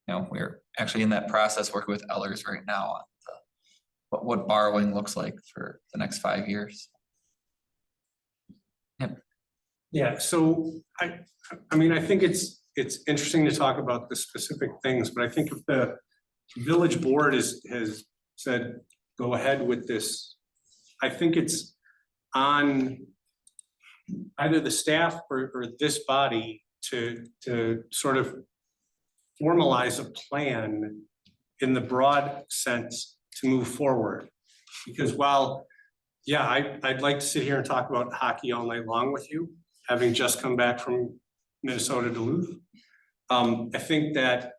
You know, we're actually in that process working with Ellers right now on what borrowing looks like for the next 5 years. Yeah, so I mean, I think it's interesting to talk about the specific things, but I think if the village board has said, go ahead with this, I think it's on either the staff or this body to sort of formalize a plan in the broad sense to move forward. Because while, yeah, I'd like to sit here and talk about hockey all night long with you, having just come back from Minnesota Duluth. I think that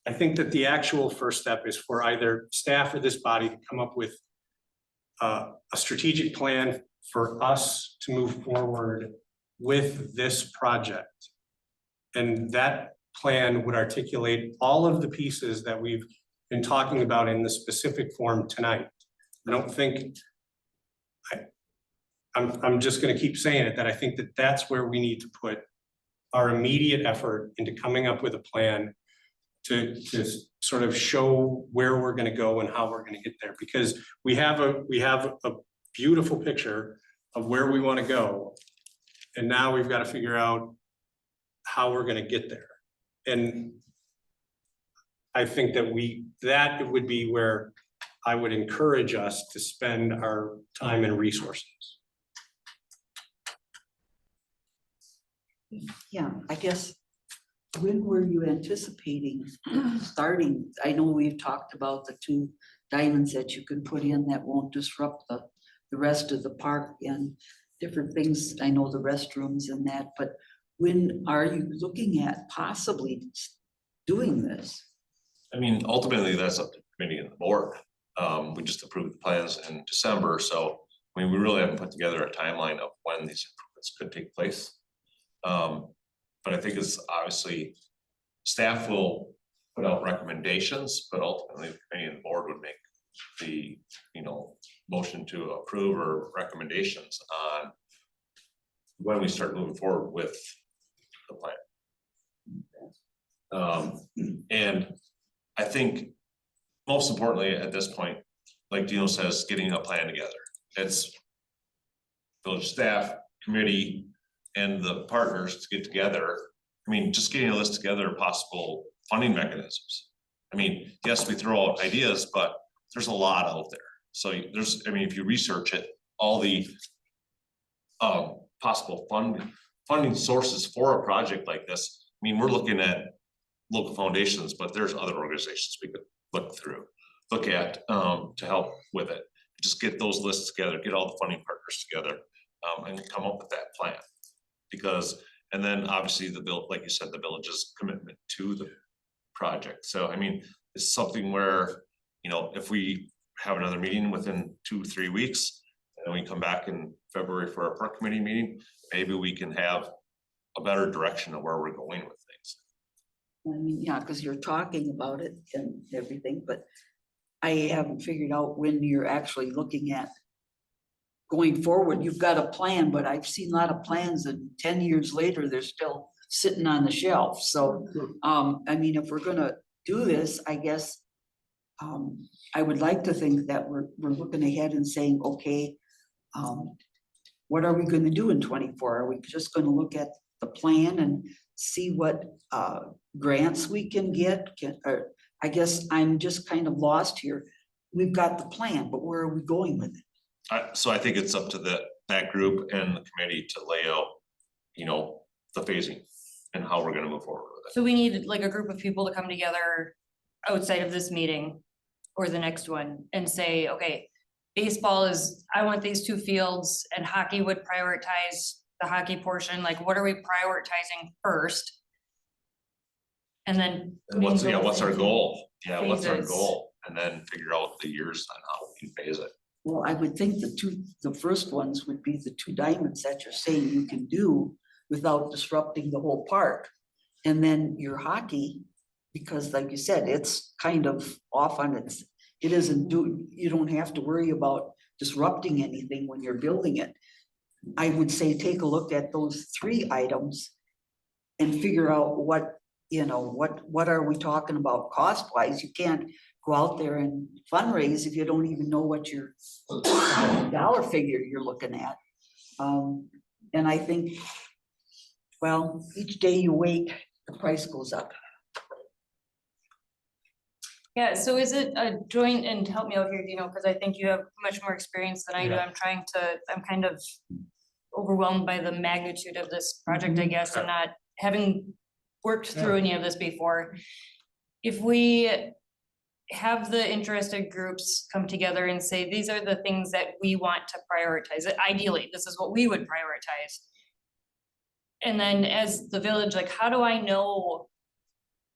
the actual first step is for either staff or this body to come up with a strategic plan for us to move forward with this project. And that plan would articulate all of the pieces that we've been talking about in the specific form tonight. I don't think, I'm just gonna keep saying it, that I think that that's where we need to put our immediate effort into coming up with a plan to sort of show where we're gonna go and how we're gonna get there. Because we have a beautiful picture of where we wanna go. And now we've gotta figure out how we're gonna get there. And I think that that would be where I would encourage us to spend our time and resources. Yeah, I guess, when were you anticipating starting? I know we've talked about the 2 diamonds that you can put in that won't disrupt the rest of the park and different things. I know the restrooms and that, but when are you looking at possibly doing this? I mean, ultimately, that's up to the committee and the board. We just approved the plans in December, so, I mean, we really haven't put together a timeline of when these improvements could take place. But I think it's obviously, staff will put out recommendations, but ultimately, the committee and the board would make the, you know, motion to approve or recommendations on when we start moving forward with the plan. And I think most importantly at this point, like Dino says, getting a plan together. It's village staff, committee, and the partners to get together. I mean, just getting a list together of possible funding mechanisms. I mean, yes, we throw out ideas, but there's a lot out there. So there's, I mean, if you research it, all the possible funding sources for a project like this. I mean, we're looking at local foundations, but there's other organizations we could look at to help with it. Just get those lists together, get all the funding partners together, and come up with that plan. Because, and then obviously the bill, like you said, the village's commitment to the project. So I mean, it's something where, you know, if we have another meeting within 2-3 weeks, and we come back in February for our park committee meeting, maybe we can have a better direction of where we're going with things. I mean, yeah, because you're talking about it and everything, but I haven't figured out when you're actually looking at going forward. You've got a plan, but I've seen a lot of plans and 10 years later, they're still sitting on the shelf. So, I mean, if we're gonna do this, I guess I would like to think that we're looking ahead and saying, okay, what are we gonna do in 24? Are we just gonna look at the plan and see what grants we can get? Or I guess I'm just kind of lost here. We've got the plan, but where are we going with it? So I think it's up to that group and the committee to lay out, you know, the phasing and how we're gonna move forward with it. So we need like a group of people to come together outside of this meeting or the next one and say, okay, baseball is, I want these 2 fields, and hockey would prioritize the hockey portion. Like, what are we prioritizing first? And then. And what's our goal? Yeah, what's our phases. goal? And then figure out the years on how we can phase it. Well, I would think the first ones would be the 2 diamonds that you're saying you can do without disrupting the whole park. And then your hockey, because like you said, it's kind of off on its, it isn't you don't have to worry about disrupting anything when you're building it. I would say take a look at those 3 items and figure out what, you know, what are we talking about cost wise? You can't go out there and fundraise if you don't even know what your dollar figure you're looking at. And I think, well, each day you wait, the price goes up. Yeah, so is it a joint, and help me out here, you know, because I think you have much more experience than I do. Yeah. I'm kind of overwhelmed by the magnitude of this project, I guess, and not having worked through any of this before. If we have the interested groups come together and say, these are the things that we want to prioritize, ideally, this is what we would prioritize. And then as the village, like, how do I know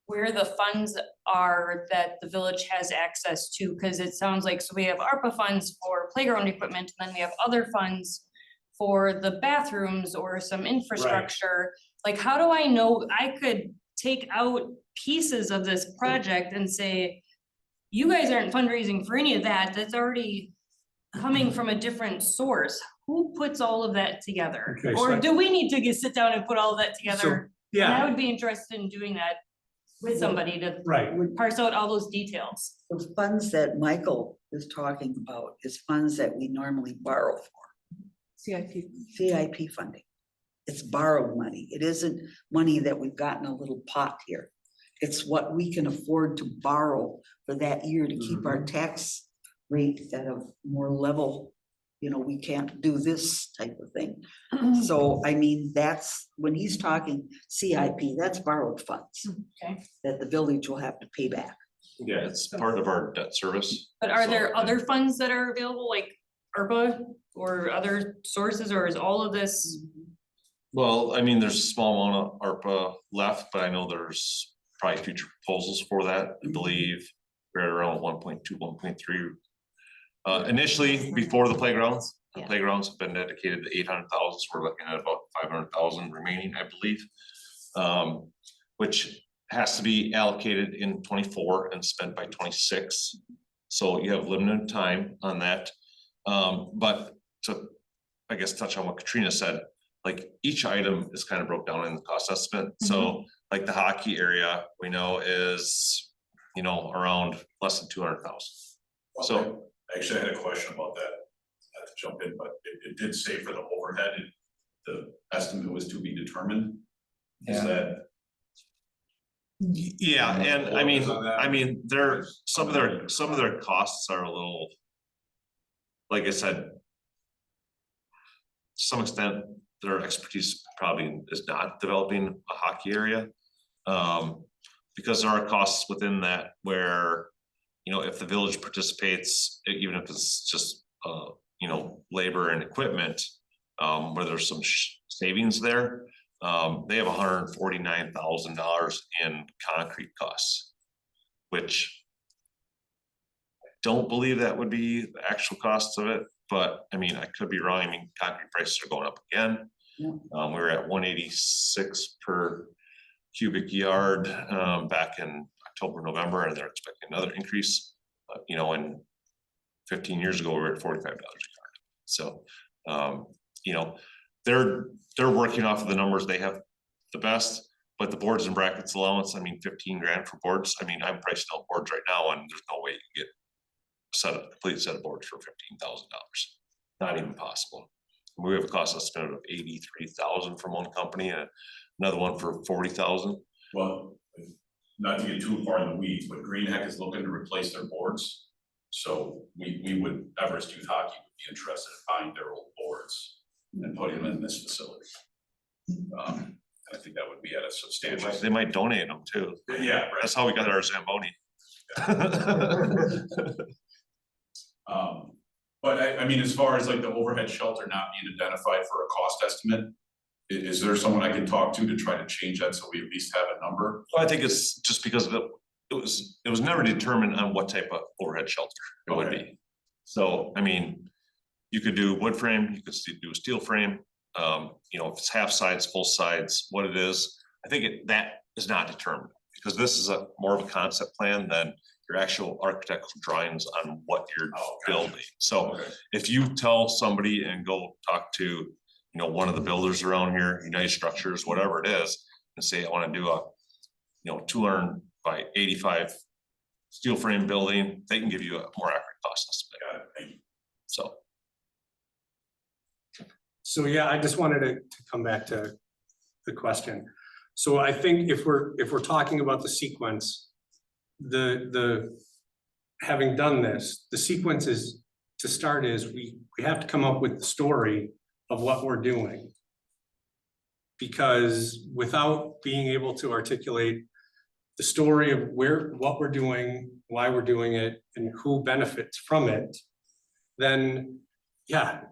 where the funds are that the village has access to? Because it sounds like, so we have ARPA funds for playground equipment, and then we have other funds for the bathrooms or some infrastructure. Like, how do I know? I could take out pieces of this project and say, you guys aren't fundraising for any of that. That's already coming from a different source. Who puts all of that together? Okay, Or so- do we need to sit down and put all of that together? And I Yeah, would be interested in doing that with somebody to right. parse out all those details. The funds that Michael is talking about is funds that we normally borrow for. CIP funding. It's borrowed money. It isn't money that we've got in a little pot here. It's what we can afford to borrow for that year to keep our tax rate at a more level. You know, we can't do this type of thing. So, I mean, that's, when he's talking CIP, that's borrowed funds Okay. that the village will have to pay back. Yeah, it's part of our debt service. But are So, there other funds that are available, like ARPA or other sources, or is all of this? Well, I mean, there's a small amount of ARPA left, but I know there's probably future proposals for that, I believe. Right around 1.2, 1.3. Initially, before the playgrounds Yeah. have been dedicated to 800,000, so we're looking at about 500,000 remaining, I believe. Which has to be allocated in 24 and spent by 26. So you have limited time on that. But to, I guess, touch on what Katrina said, like each item is kind of broke down in the cost estimate. So like the hockey area, we know is, you know, around less than 200,000. So I actually had a question about that, not to jump in, but it did say for the overhead, the estimate was to be determined. Is Yeah. that? yeah, and I mean, On that? some of their costs are a little, like I said, to some extent, their expertise probably is not developing a hockey area. Because there are costs within that where, you know, if the village participates, even if it's just, you know, labor and equipment, where there's some savings there. They have $149,000 in concrete costs, which I don't believe that would be the actual cost of it, but I mean, I could be wrong. I mean, concrete prices are going up again. Yeah. We were at 186 per cubic yard back in October, November, and they're expecting another increase. You know, and 15 years ago, we were at $45 a yard. So, you know, they're working off of the numbers they have the best, but the boards and brackets allowance, I mean, 15 grand for boards. I mean, I'm pricing out boards right now, and there's no way you can get a complete set of boards for $15,000. Not even possible. We have a cost estimate of 83,000 from one company and another one for 40,000. Well, not to get too far in the weeds, but Green Heck is looking to replace their boards. So we would, Everest Youth Hockey would be interested in buying their old boards and putting them in this facility. I think that would be at a substantial. They might donate them too. Yeah, right. That's how we got our Zamboni. But I mean, as far as like the overhead shelter not being identified for a cost estimate, is there someone I can talk to try to change that so we at least have a number? Well, I think it's just because it was never determined on what type of overhead shelter it would be. So, I mean, you could do wood frame, you could do a steel frame, you know, if it's half sides, full sides, what it is. I think that is not determined because this is more of a concept plan than your actual architectural drawings on what you're building. So if you tell somebody and go talk to, you know, one of the builders around here, United Structures, whatever it is, and say, I want to do a, you know, 200 by 85 steel frame building, they can give you a more accurate cost estimate. Got it, thank you. So yeah, I just wanted to come back to the question. So I think if we're talking about the sequence, the having done this, the sequence is to start is we have to come up with the story of what we're doing. Because without being able to articulate the story of what we're doing, why we're doing it, and who benefits from it, then yeah,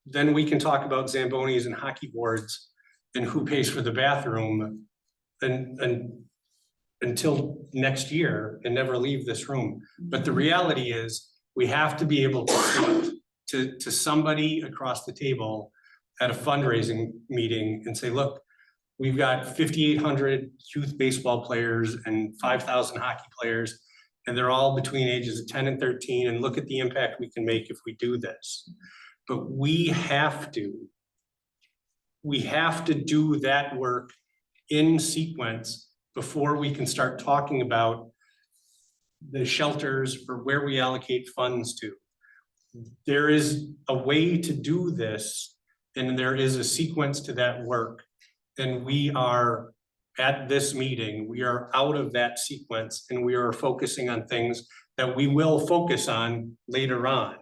then we can talk about Zambonis and hockey boards and who pays for the bathroom and until next year and never leave this room. But the reality is we have to be able to speak to somebody across the table at a fundraising meeting and say, look, we've got 5,800 youth baseball players and 5,000 hockey players, and they're all between ages of 10 and 13, and look at the impact we can make if we do this. But we have to do that work in sequence before we can start talking about the shelters or where we allocate funds to. There is a way to do this, and there is a sequence to that work. And we are at this meeting, we are out of that sequence, and we are focusing on things that we will focus on later on.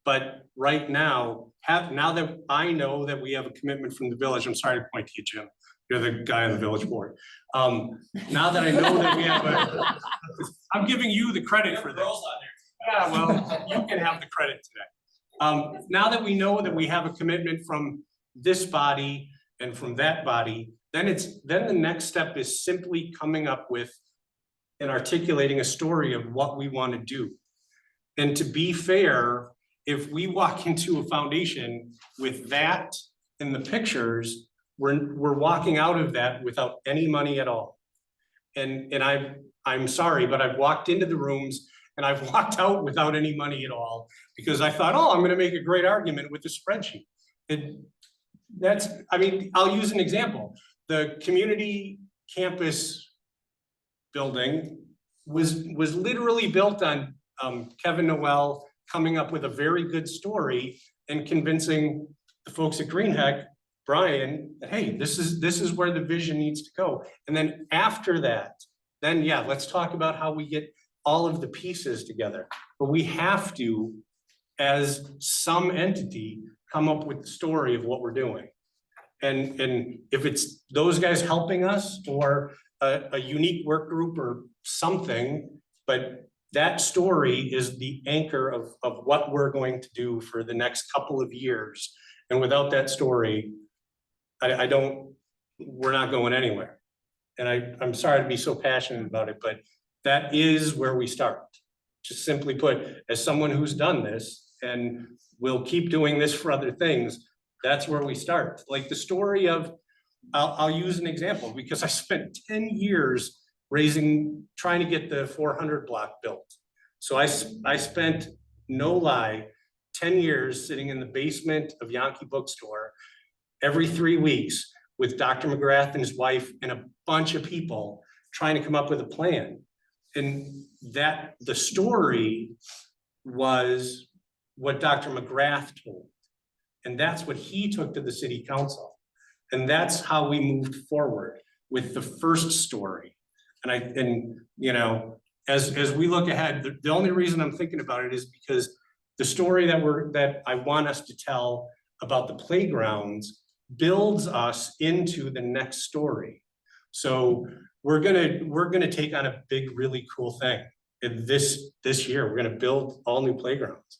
But right now, now that I know that we have a commitment from the village, I'm sorry to point to you, Jim, you're the guy on the village board. Now that I know that we have I'm giving you the credit for this. Yeah, well, you can have the credit today. Now that we know that we have a commitment from this body and from that body, then the next step is simply coming up with and articulating a story of what we want to do. And to be fair, if we walk into a foundation with that in the pictures, we're walking out of that without any money at all. And I'm sorry, but I've walked into the rooms and I've walked out without any money at all because I thought, oh, I'm going to make a great argument with the spreadsheet. That's, I mean, I'll use an example. The community campus building was literally built on Kevin Noel coming up with a very good story and convincing the folks at Greenheck, Brian, that, hey, this is where the vision needs to go. And then after that, then yeah, let's talk about how we get all of the pieces together. But we have to, as some entity, come up with the story of what we're doing. And if it's those guys helping us or a unique work group or something, but that story is the anchor of what we're going to do for the next couple of years. And without that story, we're not going anywhere. And I'm sorry to be so passionate about it, but that is where we start. Just simply put, as someone who's done this and will keep doing this for other things, that's where we start. Like the story of, I'll use an example because I spent 10 years trying to get the 400 block built. So I spent, no lie, 10 years sitting in the basement of Yankee Bookstore every 3 weeks with Dr. McGrath and his wife and a bunch of people trying to come up with a plan. And that the story was what Dr. McGrath told. And that's what he took to the city council. And that's how we moved forward with the first story. And you know, as we look ahead, the only reason I'm thinking about it is because the story that I want us to tell about the playgrounds builds us into the next story. So we're gonna take on a big, really cool thing. And this year, we're gonna build all new playgrounds.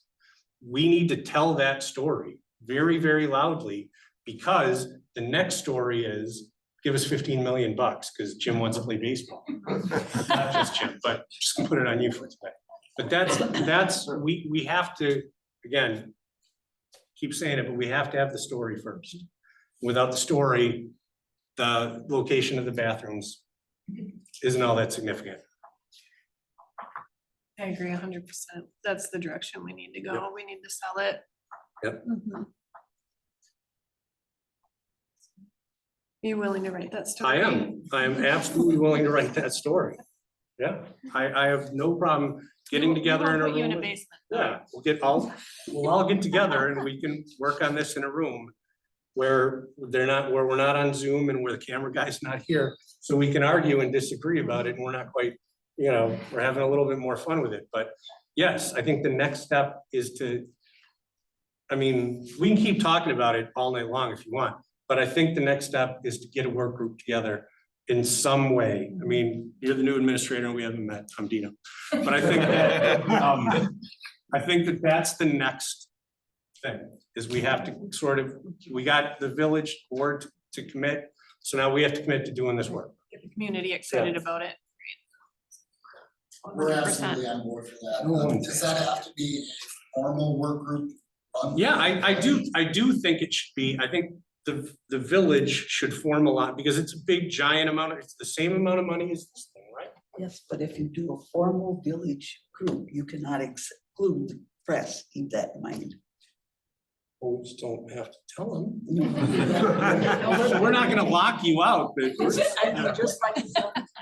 We need to tell that story very, very loudly, because the next story is give us 15 million bucks because Jim wants to play baseball. Not just Jim, but just gonna put it on you for today. But that's we have to, again, keep saying it, but we have to have the story first. Without the story, the location of the bathrooms isn't all that significant. I agree 100%. That's the direction we need to go. Yep. We need to sell it. Yep. Mhm. You willing to write that story? I am absolutely willing to write that story. Yeah, I have no problem getting together in a Put you in a room. basement. Yeah, we'll all get together and we can work on this in a room where we're not on Zoom and where the camera guy's not here. So we can argue and disagree about it and we're not quite, you know, we're having a little bit more fun with it. But yes, I think the next step is I mean, we can keep talking about it all night long if you want, but I think the next step is to get a work group together in some way. I mean, you're the new administrator and we haven't met, I'm Dino. But I think that that's the next thing, is we have to we got the village board to commit. So now we have to commit to doing this work. Get the community excited about it. We're 100%. absolutely on board for that. Does that have to be a formal work group? Yeah, I do think it should be. I think the village should form a lot because it's a big giant amount it's the same amount of money as this thing, right? Yes, but if you do a formal village group, you cannot exclude press, keep that in mind. Well, we just don't have to tell them. No. We're not gonna lock you out, but Just like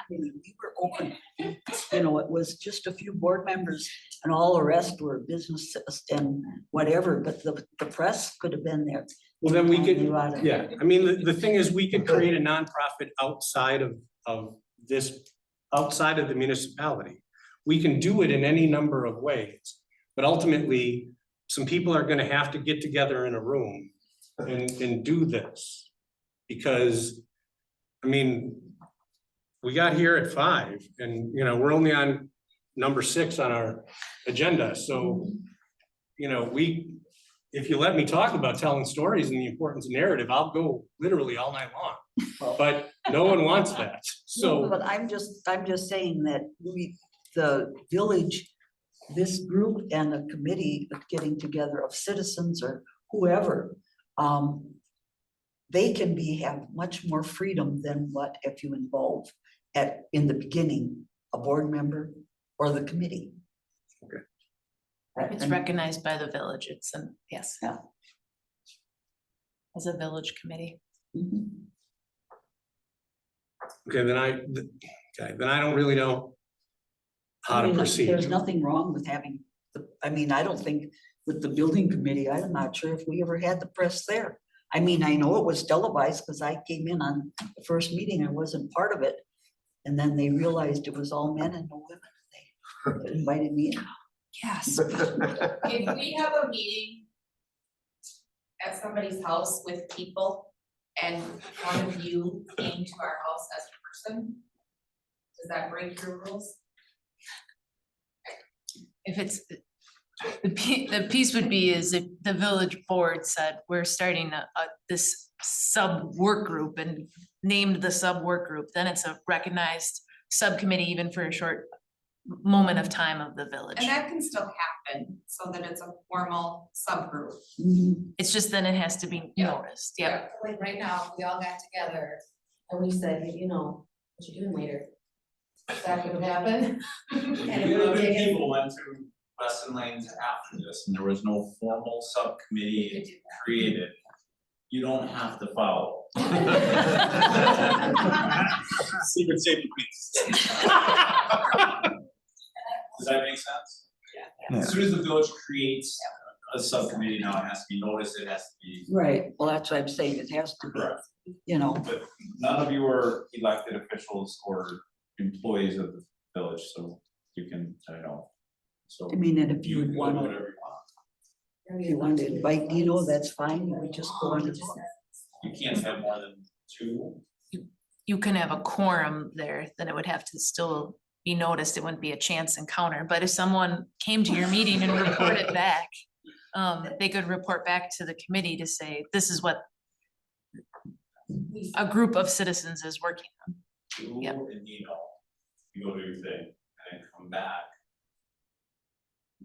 we were open, you know, it was just a few board members and all the rest were businesses and whatever, but the press could have been there. well, then we could, You oughta- yeah, I mean, the thing is, we could create a nonprofit outside of the municipality. We can do it in any number of ways, but ultimately, some people are gonna have to get together in a room and do this. Because, I mean, we got here at 5 and, you know, we're only on number 6 on our agenda, so, you know, if you let me talk about telling stories and the importance of narrative, I'll go literally all night long. But no one wants that, so. But I'm just saying that the village, this group and a committee of getting together of citizens or whoever, they can have much more freedom than what if you involve in the beginning, a board member or the committee. Okay. It's recognized by the village, yes. Yeah. as a village committee. Mhm. Okay, then I don't really know how I to mean, proceed. there's nothing wrong with having I mean, I don't think with the building committee, I'm not sure if we ever had the press there. I mean, I know it was televised because I came in on the first meeting, I wasn't part of it. And then they realized it was all men and no women. They invited me in. Yes. If we have a meeting at somebody's house with people and one of you came to our house as a person, does that break your rules? If it's, the piece would be is if the village board said, we're starting this sub work group and named the sub work group, then it's a recognized subcommittee even for a short moment of time of the village. And that can still happen, so that it's a formal subgroup. Mhm. It's just then it has to be Yeah. noticed, yeah. Like right now, we all got together and we said, hey, you know, what you doing later? That could have happened. And it would have 11 taken- people went to Weston Lanes after this, and there was no formal subcommittee created. You don't have to follow. Secret safety piece. Does that make sense? Yeah. As soon as the village creates a subcommittee now, it has to be noticed, it has to be Right, well, that's what I'm saying, it has to be, correct. you know, But none of you are elected officials or employees of the village, so you can, I know. So I mean, and if you you can do wanna, whatever you want. if you want to invite Dino, that's fine, we just go on and talk. You can't have more than 2. You can have a quorum there, then it would have to still be noticed, it wouldn't be a chance encounter, but if someone came to your meeting and reported back, they could report back to the committee to say, this is what a group of citizens is working on. You Yep. and Dino, you go do your thing and then come back.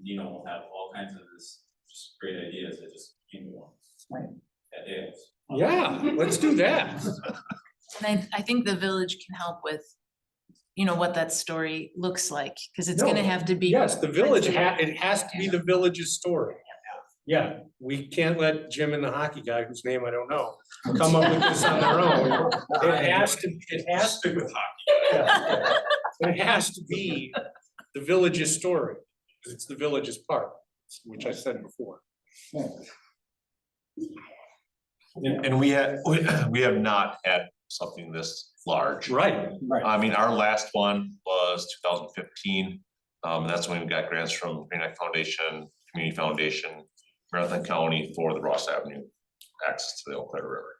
Dino will have all kinds of this, just great ideas that just came to him. Right. That is. Yeah, let's do that. And I think the village can help with, you know, what that story looks like, because it's gonna No, have to be. Yes, the village printed. it has to be the village's story. Yeah, we can't let Jim and the hockey guy, whose name I don't know, come up with this on their own. It has to, Stick with hockey. yeah. It has to be the village's story, because it's the village's part, which I said before. And we have not had something this large. Right. I mean, our last one was 2015. That's when we got grants from Green Neck Foundation, Community Foundation, Marathon County for the Ross Avenue access to the Eau Claire River.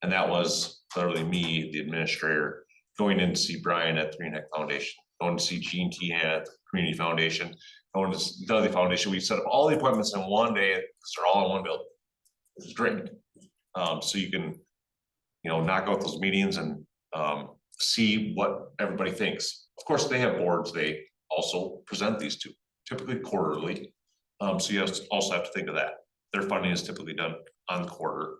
And that was literally me, the administrator, going in to see Brian at the Green Neck Foundation, going to see Gene T at the Community Foundation, going to the Dudley Foundation. We set up all the appointments in one day, because they're all in one building. It was great. So you can, you know, knock out those meetings and see what everybody thinks. Of course, they have boards, they also present these to, typically quarterly. So you also have to think of that. Their funding is typically done on the quarter.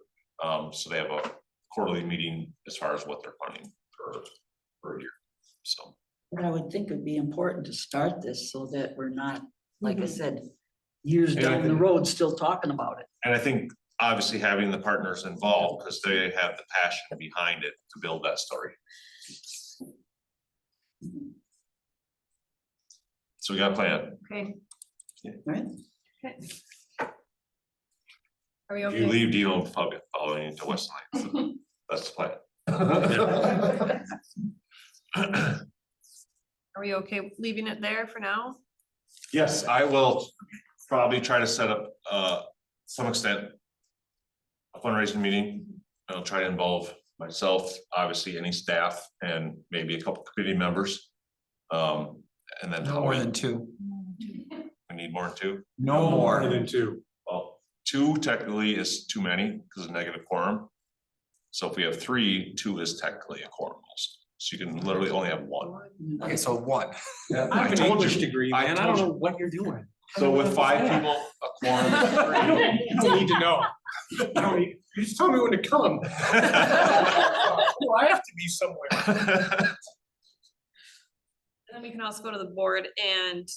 So they have a quarterly meeting as far as what they're funding for a year, so. But I would think it'd be important to start this so that we're not, like I said, years Yeah, I down the think- road, still talking about it. And I think obviously having the partners involved, because they have the passion behind it to build that story. So we got a plan. Okay. Right. Okay. Are we If you okay? leave Dino probably following into West Line, that's the plan. Are we okay leaving it there for now? Yes, I will probably try to set up some extent a fundraising meeting. I'll try to involve myself, obviously any staff, and maybe a couple committee members. And then No how more we than 2. need more than 2. No more. Than 2. Well, 2 technically is too many because of negative quorum. So if we have 3, 2 is technically a quorum also. So you can literally only have 1. Okay, so 1. I have I an told English you. degree, I man, I told don't you. know what you're doing. So with 5 people, a quorum is 3. You don't need to know. You just tell me when to come. Well, I have to be somewhere. And then we can also go to the board and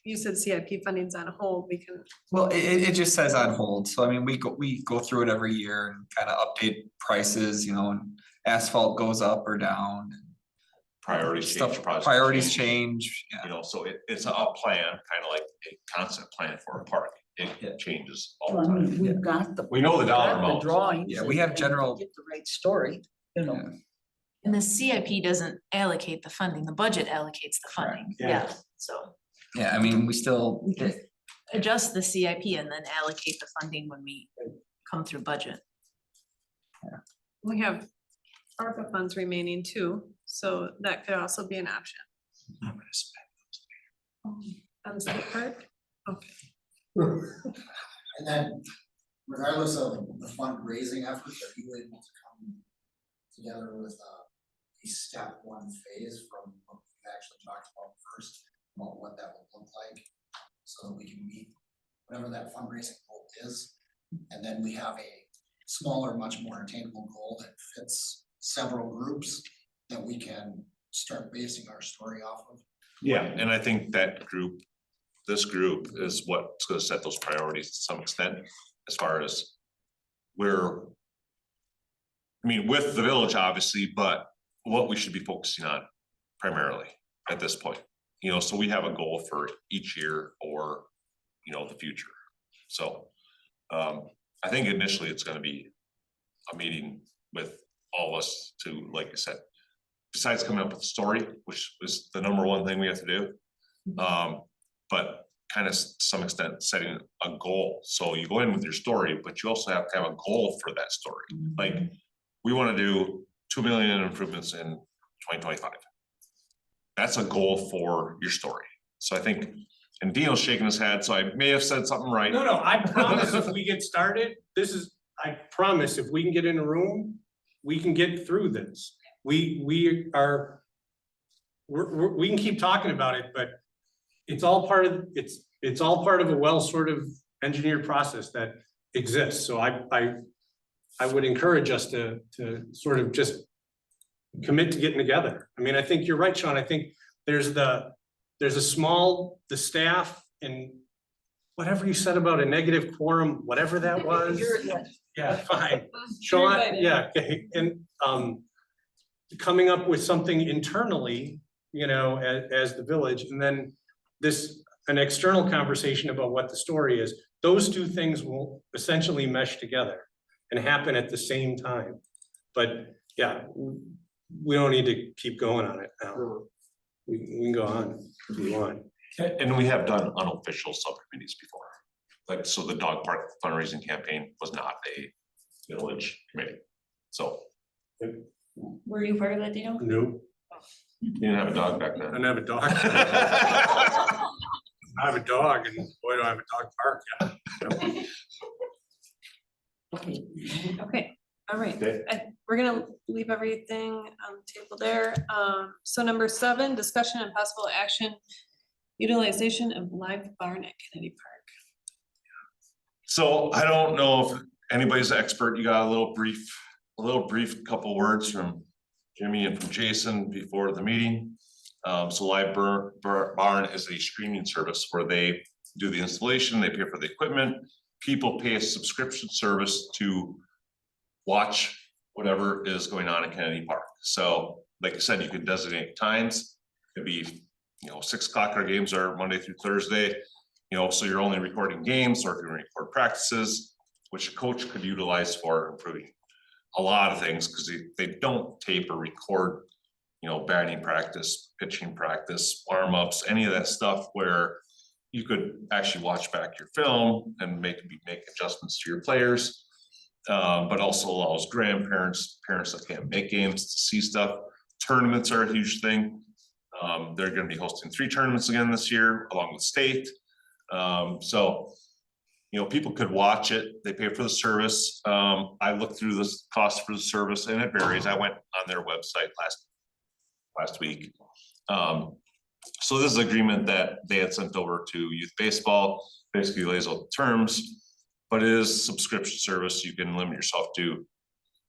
you said CIP funding's on hold, we can, Well, it just says on hold, so I mean, we go through it every year and kind of update prices, you know, and asphalt goes up or down. Priorities change, Stuff, projects priorities change, change, you yeah. know, so it's a plan, kind of like a concept plan for a park. It changes all Well, the I time. mean, we've got the. We know the we've dollar got the amounts. Drawings. Yeah, we have and general- Get the right story, you know. Yeah. And the CIP doesn't allocate the funding, the budget allocates the funding, Yeah. yeah, so. Yeah, I mean, we still, We can adjust the CIP and then allocate the funding when we come through budget. we have ARPA funds remaining too, so that could also be an option. On the state park? Okay. And then regardless of the fundraising efforts, are you able to come together with a step one phase from what we actually talked about first, about what that would look like? So that we can meet whatever that fundraising goal is, and then we have a smaller, much more attainable goal that fits several groups that we can start basing our story off of. Yeah, and I think that group, this group is what's gonna set those priorities to some extent, as far as where. I mean, with the village, obviously, but what we should be focusing on primarily at this point. You know, so we have a goal for each year or, you know, the future. So, I think initially it's gonna be a meeting with all of us to, like I said, besides coming up with a story, which is the number one thing we have to do. But kind of to some extent setting a goal. So you go in with your story, but you also have to have a goal for that story. Like, we wanna do 2 million improvements in 2025. That's a goal for your story. So I think, and Dino's shaking his head, so I may have said something right. No, I promise if we get started, I promise if we can get in a room, we can get through this. We can keep talking about it, but it's all part of, it's all part of a well sort of engineered process that exists. So I would encourage us to sort of just commit to getting together. I mean, I think you're right, Sean. I think there's the staff and whatever you said about a negative quorum, whatever that was. Yeah, fine. Sean, invited. yeah, okay, and coming up with something internally, you know, as the village, and then an external conversation about what the story is. Those two things will essentially mesh together and happen at the same time. But yeah, we don't need to keep going on it now. We can go on if we want. And we have done unofficial subcommittees before. Like, so the dog park fundraising campaign was not a village committee. So Were you part of that, Dino? No, you didn't have a dog back I then. don't have a dog. I have a dog and boy, do I have a dog park, yeah. Okay, all right. Okay. We're gonna leave everything on the table there. So number 7, discussion and possible action, utilization of live barn at Kennedy Park. So I don't know if anybody's an expert. You got a little brief couple words from Jimmy and from Jason before the meeting. So Live Barn is a streaming service where they do the installation, they pay for the equipment. People pay a subscription service to watch whatever is going on in Kennedy Park. So like I said, you can designate times. It could be, 6 o'clock, our games are Monday through Thursday. So you're only recording games, or if you record practices, which a coach could utilize for improving a lot of things, because they don't tape or record, batting practice, pitching practice, warm-ups, any of that stuff where you could actually watch back your film and make adjustments to your players. But also allows grandparents, parents that can't make games to see stuff. Tournaments are a huge thing. They're gonna be hosting 3 tournaments again this year, along with state. So, people could watch it, they pay for the service. I looked through this cost for the service and it varies. I went on their website last week. So this is an agreement that they had sent over to youth baseball, basically lays out the terms, but it is subscription service. You can limit yourself to,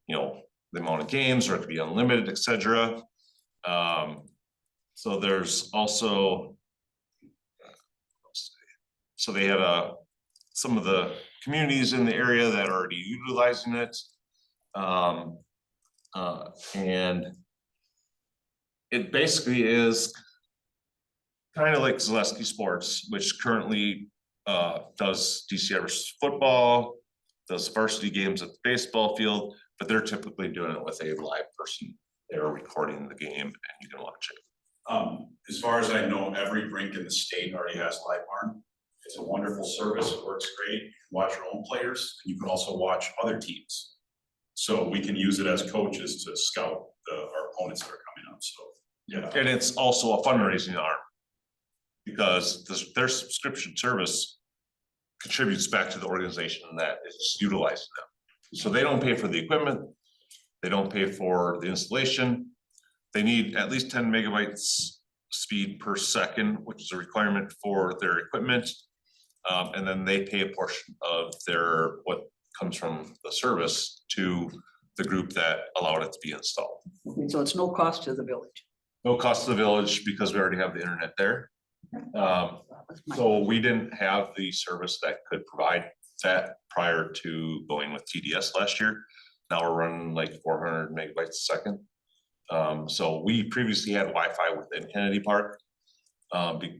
the amount of games, or it could be unlimited, etc. So there's also So they had some of the communities in the area that are already utilizing it. And it basically is kind of like Zaleski Sports, which currently does DCI versus football, does varsity games at the baseball field, but they're typically doing it with a live person. They're recording the game and you can watch it. As far as I know, every rink in the state already has Live Barn. It's a wonderful service, it works great, you can watch your own players, and you can also watch other teams. So we can use it as coaches to scout our opponents that are coming up, so, yeah. And it's also a fundraising arm. Because their subscription service contributes back to the organization that is utilizing them. So they don't pay for the equipment, they don't pay for the installation. They need at least 10 megabytes speed per second, which is a requirement for their equipment. And then they pay a portion of what comes from the service to the group that allowed it to be installed. Okay, so it's no cost to the village. No cost to the village because we already have the internet there. So we didn't have the service that could provide that prior to going with TDS last year. Now we're running like 400 megabytes a second. So we previously had Wi-Fi within Kennedy Park.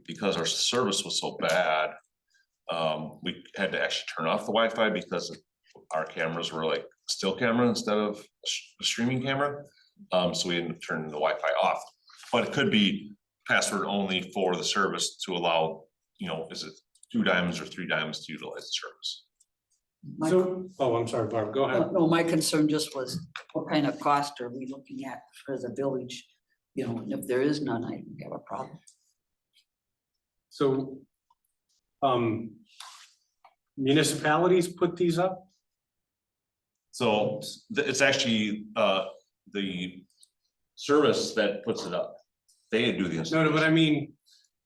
Because our service was so bad, we had to actually turn off the Wi-Fi because our cameras were like still camera instead of a streaming camera. So we ended up turning the Wi-Fi off, but it could be password only for the service to allow, is it 2 dimes or 3 dimes to utilize the service? So, oh, I'm sorry, Barb, go ahead. No, my concern just was what kind of cost are we looking at for the village? And if there is none, I think we have a problem. So, municipalities put these up? So it's actually the service that puts it up. They do the No, installation. but I mean,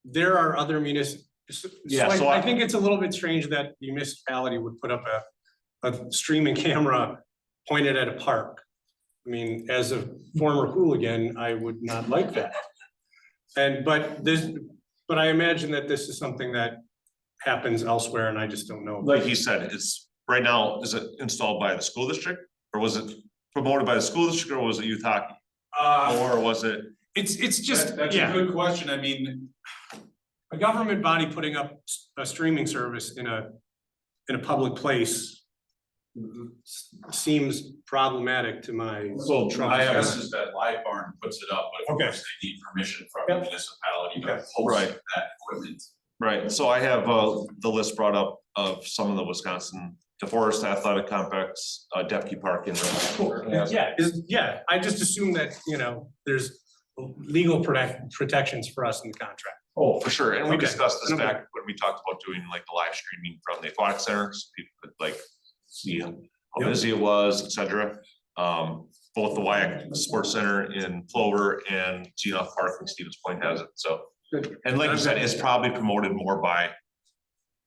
there are other Yeah, so I think it's a little bit strange that the municipality would put up a streaming camera pointed at a park. I mean, as a former hooligan, I would not like that. But I imagine that this is something that happens elsewhere and I just don't know. Like he said, it's right now, is it installed by the school district or was it promoted by the school district or was it youth hockey? Or was it? It's just, That's a yeah, good question, I mean, a government body putting up a streaming service in a public place seems problematic to my. So my guess is that Live Barn puts it up, but of Okay. course they need permission from the municipality to host Right. that equipment. Right, so I have the list brought up of some of the Wisconsin, DeForest Athletic Complex, Depke Park in. Yeah, I just assume that, there's legal protections for us in the contract. Oh, for sure, and we Okay. discussed this Okay. back when we talked about doing like the live streaming from the aquatic center, so people could like see how busy it was, et cetera. Both the Wyatt Sports Center in Plover and Genoff Park in Stevens Point has it, so. Good. And like you said, it's probably promoted more by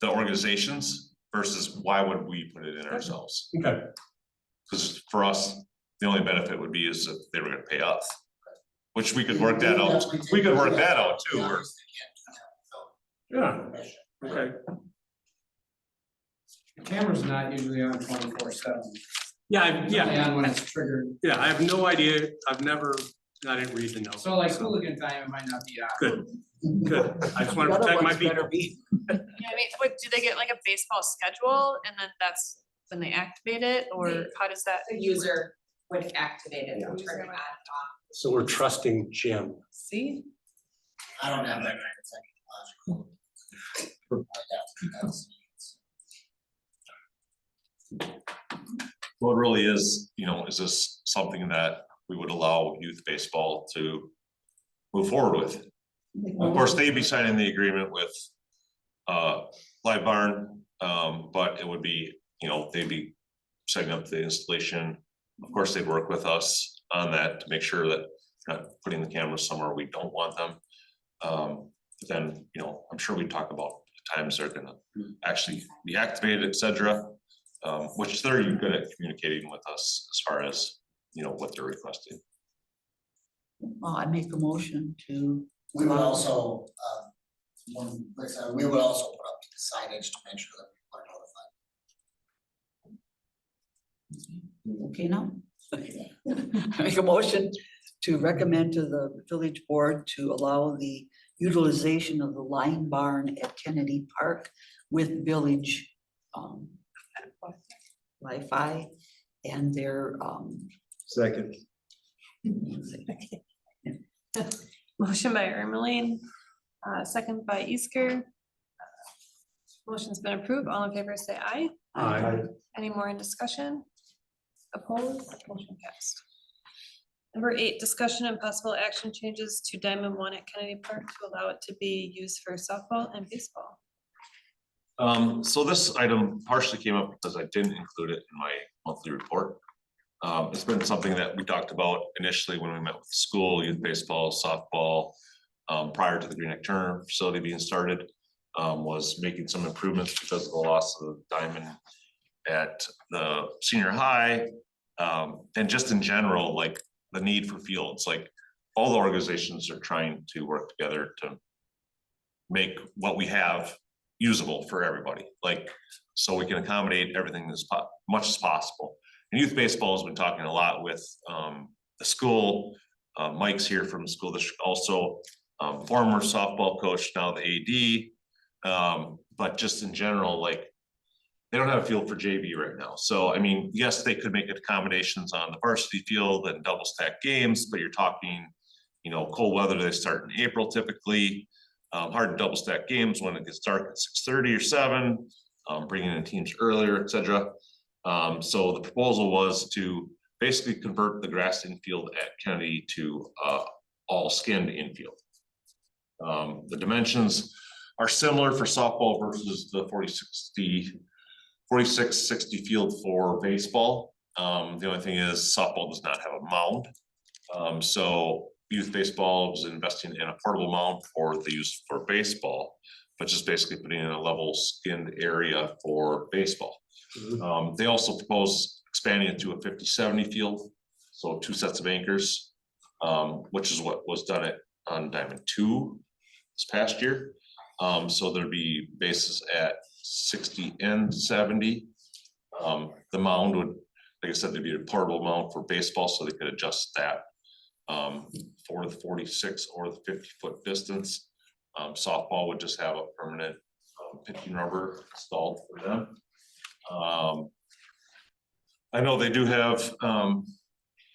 the organizations versus why would we put it in ourselves? Okay. Because for us, the only benefit would be is if they were gonna pay us. Which we could work that out, we could work that out too, or, Yeah, okay. The camera's not usually on 24/7. Yeah, And when it's triggered, yeah, I have no idea. I didn't read the notes. so like hooligan time, it might not be on. Good. I just want The to other protect my ones better people. be. Yeah, I mean, what, do they get like a baseball schedule and then that's when they activate it, or how does that? The user would activate it, and turn it on and off. So we're trusting Jim. See? I don't have that kind of technological. well, it really is, is this something that we would allow youth baseball to move forward with? Of course, they'd be signing the agreement with Live Barn, but it would be, they'd be setting up the installation. Of course, they'd work with us on that to make sure that we're not putting the cameras somewhere we don't want them. But then, I'm sure we talk about the times they're gonna actually be activated, et cetera. Which they're good at communicating with us as far as, what they're requesting. I make a motion to. We would also, Like I said, we would also put up signage to make sure that people are notified. Okay now? Make a motion to recommend to the village board to allow the utilization of the line barn at Kennedy Park with village Wi-Fi and their Second. Motion by Ermeling, second by Easker. Motion's been approved. All in favor, say aye. Aye. Any more in discussion? Opposed? Motion passed. Number 8, discussion and possible action changes to Diamond 1 at Kennedy Park to allow it to be used for softball and baseball. So this item partially came up because I didn't include it in my monthly report. It's been something that we talked about initially when we met with the school, youth baseball, softball, prior to the Green Neck Turner facility being started, was making some improvements because of the loss of the diamond at the senior high. And just in general, like the need for fields, like all the organizations are trying to work together to make what we have usable for everybody, like, so we can accommodate everything as much as possible. And youth baseball has been talking a lot with the school. Mike's here from the school district, also former softball coach, now the AD. But just in general, like, they don't have a field for JV right now. So, I mean, yes, they could make accommodations on the varsity field and double stack games, but you're talking, you know, cold weather, they start in April typically. Hard to double stack games when it gets dark at 6:30 or 7, bringing in teams earlier, etc. So the proposal was to basically convert the grass infield at Kennedy to all skinned infield. The dimensions are similar for softball versus the 46-60 field for baseball. The only thing is softball does not have a mound. So youth baseball is investing in a portable mound for the use for baseball, but just basically putting in a level skinned area for baseball. They also propose expanding it to a 50-70 field, so 2 sets of anchors, which is what was done on Diamond 2 this past year. So there'd be bases at 60 and 70. The mound would, like I said, there'd be a portable mound for baseball, so they could adjust that for the 46 or the 50-foot distance. Softball would just have a permanent pitching rubber installed for them. I know they do have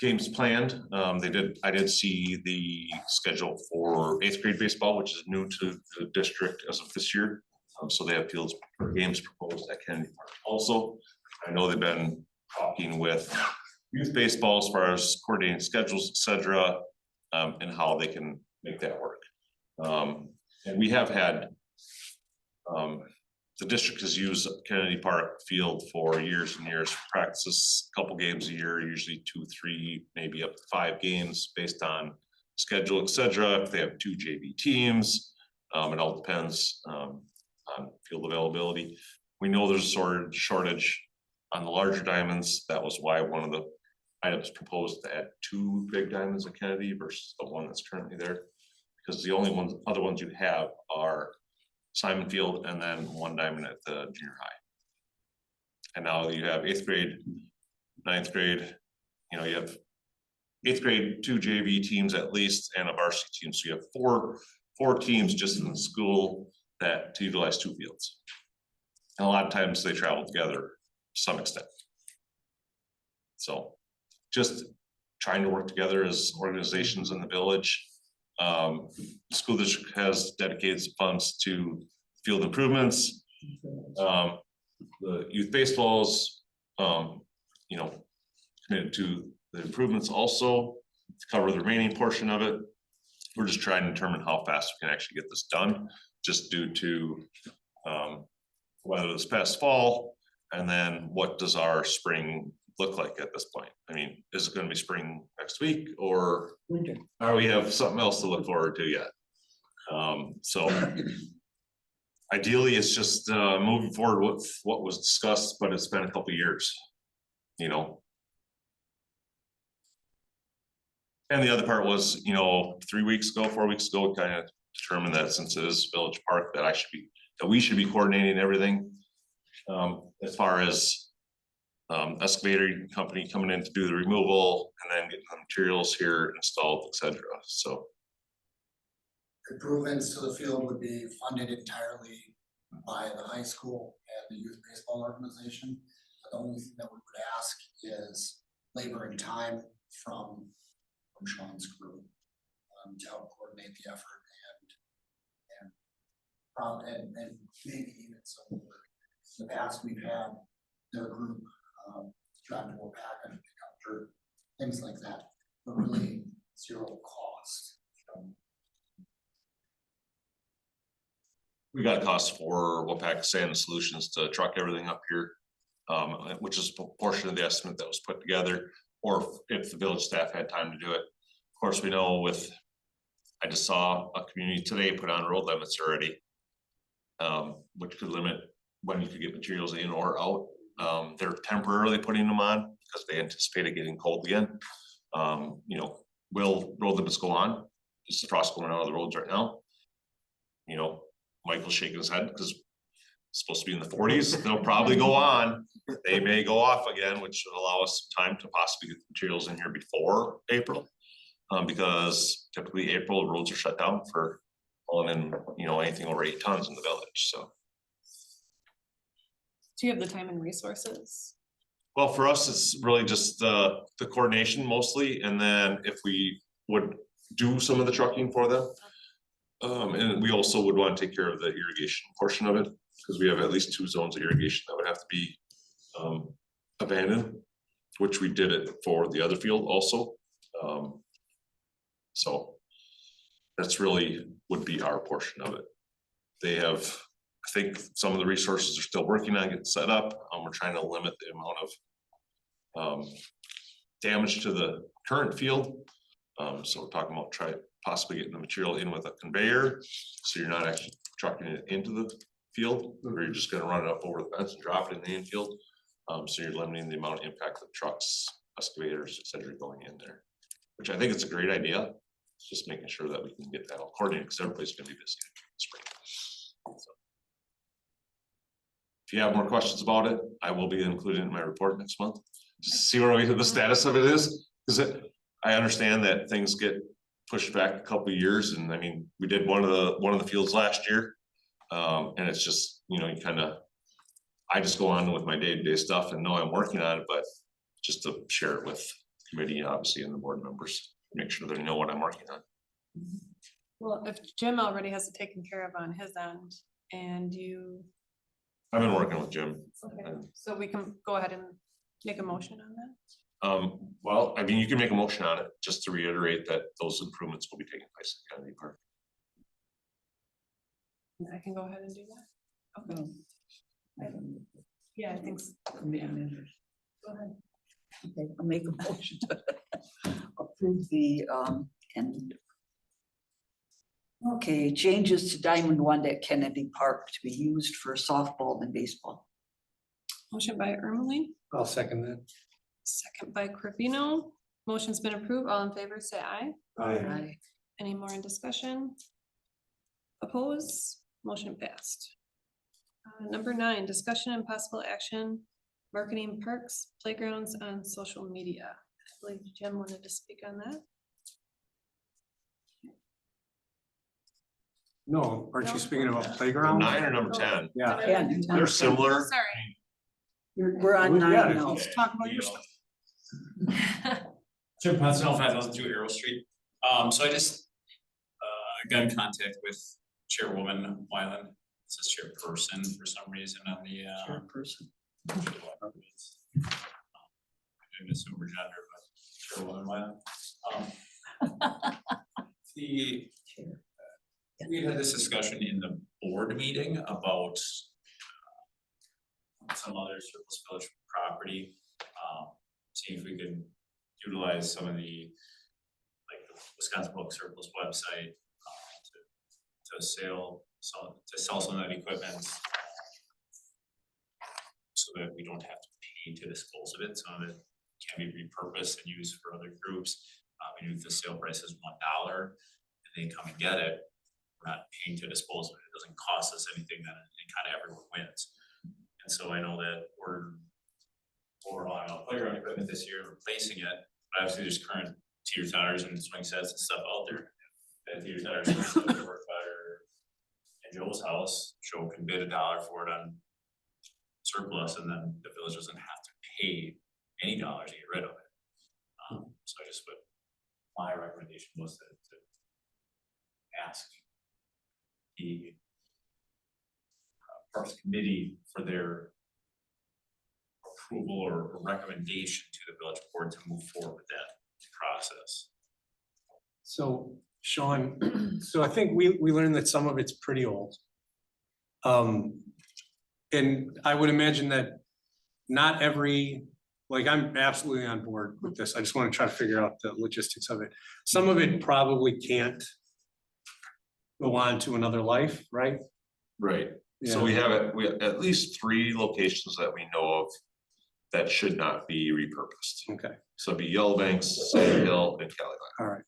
games planned. I did see the schedule for 8th grade baseball, which is new to the district as of this year. So they have fields for games proposed at Kennedy Park. Also, I know they've been talking with youth baseball as far as coordinating schedules, etc., and how they can make that work. And we have had the district has used Kennedy Park field for years and years for practices, a couple games a year, usually 2, 3, maybe up to 5 games based on schedule, etc. If they have 2 JV teams, it all depends on field availability. We know there's a shortage on the larger diamonds. That was why one of the items proposed to add 2 big diamonds at Kennedy versus the one that's currently there, because the only other ones you have are Simon Field and then 1 diamond at the junior high. And now you have 8th grade, 9th grade, you know, you have 8th grade, 2 JV teams at least, and a varsity team. So you have four teams just in the school that to utilize 2 fields. And a lot of times they travel together to some extent. So just trying to work together as organizations in the village. The school district has dedicated some funds to field improvements. The youth baseballs, you know, committed to the improvements also to cover the remaining portion of it. We're just trying to determine how fast we can actually get this done, just due to weather this past fall, and then what does our spring look like at this point? I mean, is it going to be spring next week, or winter. we have something else to look forward to yet? So ideally, it's just moving forward with what was discussed, but it's been a couple of years, you know. And the other part was, you know, 3 weeks ago, 4 weeks ago, we kind of determined that since it is Village Park, that we should be coordinating everything. As far as excavator company coming in to do the removal and then getting the materials here installed, etc. So Improvements to the field would be funded entirely by the high school and the youth baseball organization. The only thing that we would ask is labor and time from Sean's crew to help coordinate the effort and maybe even some work. In the past, we've had their group drive to Waupaca and pick up dirt, things like that, but really zero cost. we got a cost for Waupaca Sand Solutions to truck everything up here, which is a portion of the estimate that was put together, or if the village staff had time to do it. Of course, we know I just saw a community today put on road limits already, which could limit when you could get materials in or out. They're temporarily putting them on because they anticipate it getting cold again. Will road limits go on? Is the frost going out of the roads right now? Michael's shaking his head because it's supposed to be in the 40s. They'll probably go on. They may go off again, which would allow us some time to possibly get the materials in here before April. Because typically April roads are shut down for hauling in, anything over 8 tons in the village, so. Do you have the time and resources? Well, for us, it's really just the coordination mostly, and then if we would do some of the trucking for them. And we also would want to take care of the irrigation portion of it, because we have at least 2 zones of irrigation that would have to be abandoned, which we did it for the other field also. So that's really would be our portion of it. They have, I think some of the resources are still working on getting set up. We're trying to limit the amount of damage to the current field. So we're talking about possibly getting the material in with a conveyor, so you're not actually trucking it into the field, or you're just gonna run it up over the fence and drop it in the infield. So you're limiting the amount of impact of trucks, excavators, etc. going in there, which I think it's a great idea. It's just making sure that we can get that all coordinated, because everybody's gonna be busy in spring. So, if you have more questions about it, I will be including it in my report next month, just to see where the status of it is, because I understand that things get pushed back a couple of years, and I mean, we did one of the fields last year, and it's just, I just go on with my day-to-day stuff and know I'm working on it, but just to share it with the committee, obviously, and the board members, make sure they know what I'm working on. Well, if Jim already has it taken care of on his end, and you, I've been working with Jim. okay, so we can go ahead and make a motion on that? Well, I mean, you can make a motion on it, just to reiterate that those improvements will be taking place at Kennedy Park. I can go ahead and do that. Okay. Yeah, I think so. Go ahead. Okay, I'll make a motion to approve the and okay, changes to Diamond One at Kennedy Park to be used for softball and baseball. Motion by Ermeling, I'll second that. second by Corvino. Motion's been approved. All in favor, say aye. Aye. Any more in discussion? Oppose? Motion passed. Number 9, discussion and possible action, marketing parks, playgrounds on social media. I believe Jim wanted to speak on that. No, aren't No. you speaking about Number playground? 9 or number 10? Yeah. Yeah, They're similar. Sorry. we're on Yeah, 9 now. let's talk about your stuff. Jim Ponzano, 5002 Arrow Street. So I just got in contact with Chairwoman Wyland. It says chairperson for some reason on the Chairperson. I didn't assume her gender, but Chairwoman Wyland. We had this discussion in the board meeting about some other surplus village property. See if we could utilize some of the, like the Wisconsin Public Surplus website to sell some of that equipment. So that we don't have to pay to dispose of it, some of it can be repurposed and used for other groups. We knew the sale price is $1 and they come and get it. we're not paying to dispose of it. It doesn't cost us anything, then and kind of everyone wins. And so I know that we're on our playground equipment this year, replacing it. Obviously, there's current teeter totters and swing sets and stuff out there. And teeter totters work better in Joe's house. Joe can bid $1 for it on surplus, and then the village doesn't have to pay any dollars to get rid of it. So I just would, my recommendation was to ask the Parks Committee for their approval or recommendation to the village board to move forward with that process. So Sean, so I think we learned that some of it's pretty old. And I would imagine that not every, like, I'm absolutely on board with this. I just want to try to figure out the logistics of it. Some of it probably can't go on to another life, right? Right, so we have at least 3 locations that we know of that should not be repurposed. Okay, So it'd be Yellow Banks, Sand Hill, and Cali. all right.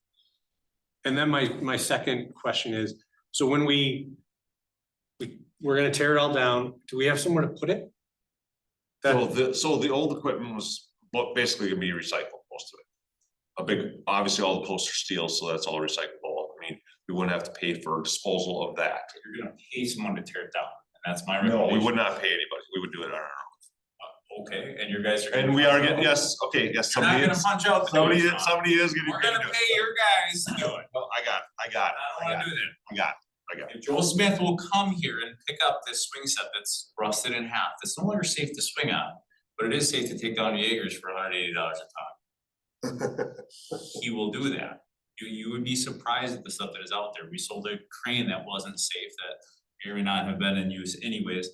And then my second question is, so when we're gonna tear it all down, do we have somewhere to put it? So the old equipment was basically gonna be recycled, most of it. Obviously all the posts are steel, so that's all recyclable. I mean, we wouldn't have to pay for disposal of that. You're gonna pay someone to tear it down, and that's my No, recommendation. we would not pay anybody. We would do it on our Okay, and you guys are. own. And we are getting, yes, okay, yes, You're not somebody gonna is, punch out the doors, Sean. somebody is getting We're paid gonna to do it. pay your guys to do it. Well, I got I don't wanna do that. If Joel Smith will come here and pick up this swing set that's rusted in half, that's no longer safe to swing on, but it is safe to take down Jaegers for $180 a ton. He will do that. You would be surprised at the stuff that is out there. We sold a crane that wasn't safe, that may or may not have been in use anyways,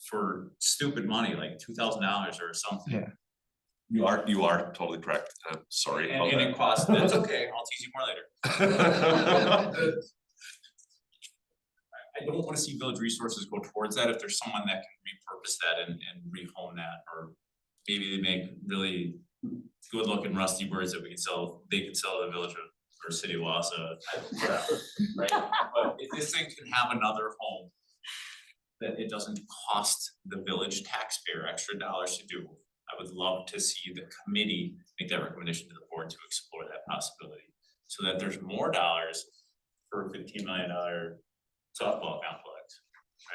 for stupid money, like $2,000 or something. Yeah. You are totally correct. I'm sorry about And it costs, that's okay, I'll tease you more later. that. I don't wanna see village resources go towards that if there's someone that can repurpose that and rehome that, or maybe they make really good looking rusty birds that we can sell, they can sell to the village or city of Wausau, whatever, right? But if this thing can have another home, that it doesn't cost the village taxpayer extra dollars to do, I would love to see the committee make that recommendation to the board to explore that possibility. So that there's more dollars for a $15 million softball complex,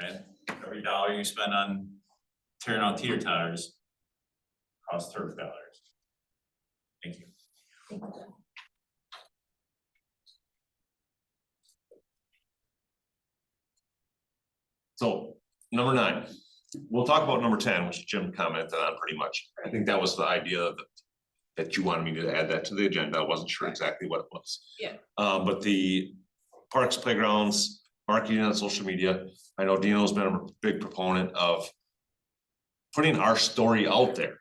right? Every dollar you spend on tearing out teeter totters costs $30. Thank you. So, number 9, we'll talk about number 10, which Jim commented on pretty much. I think that was the idea that you wanted me to add that to the agenda. I wasn't sure exactly what it was. Yeah. But the parks, playgrounds, marketing on social media, I know Dino's been a big proponent of putting our story out there.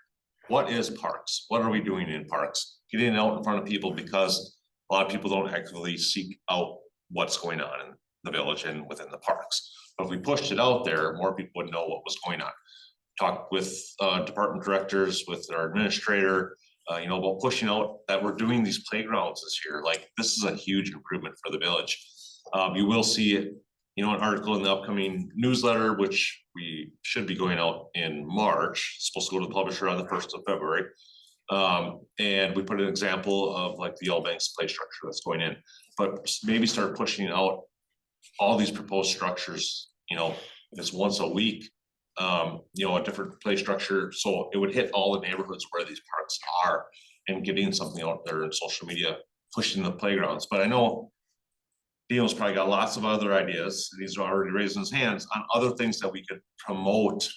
What is parks? What are we doing in parks? Getting it out in front of people, because a lot of people don't actively seek out what's going on in the village and within the parks. But if we pushed it out there, more people would know what was going on. Talk with department directors, with our administrator, about pushing out that we're doing these playgrounds this year. Like, this is a huge improvement for the village. You will see it, an article in the upcoming newsletter, which we should be going out in March. It's supposed to go to the publisher on the 1st of February. And we put an example of like the Yellow Banks play structure that's going in, but maybe start pushing out all these proposed structures, if it's once a week, a different play structure. So it would hit all the neighborhoods where these parks are, and getting something out there in social media, pushing the playgrounds. But I know Dino's probably got lots of other ideas. He's already raising his hands on other things that we could promote.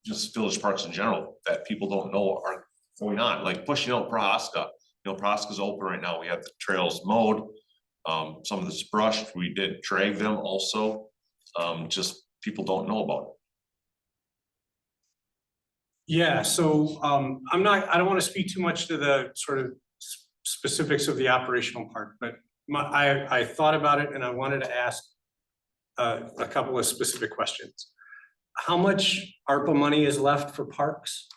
Just village parks in general that people don't know are going on, like pushing out Prohaska. Prohaska's open right now. We have the trails mowed. Some of this brushed, we did drag them also. Just people don't know about it. Yeah, so I don't want to speak too much to the sort of specifics of the operational part, but I thought about it and I wanted to ask a couple of specific questions. How much ARPA money is left for parks?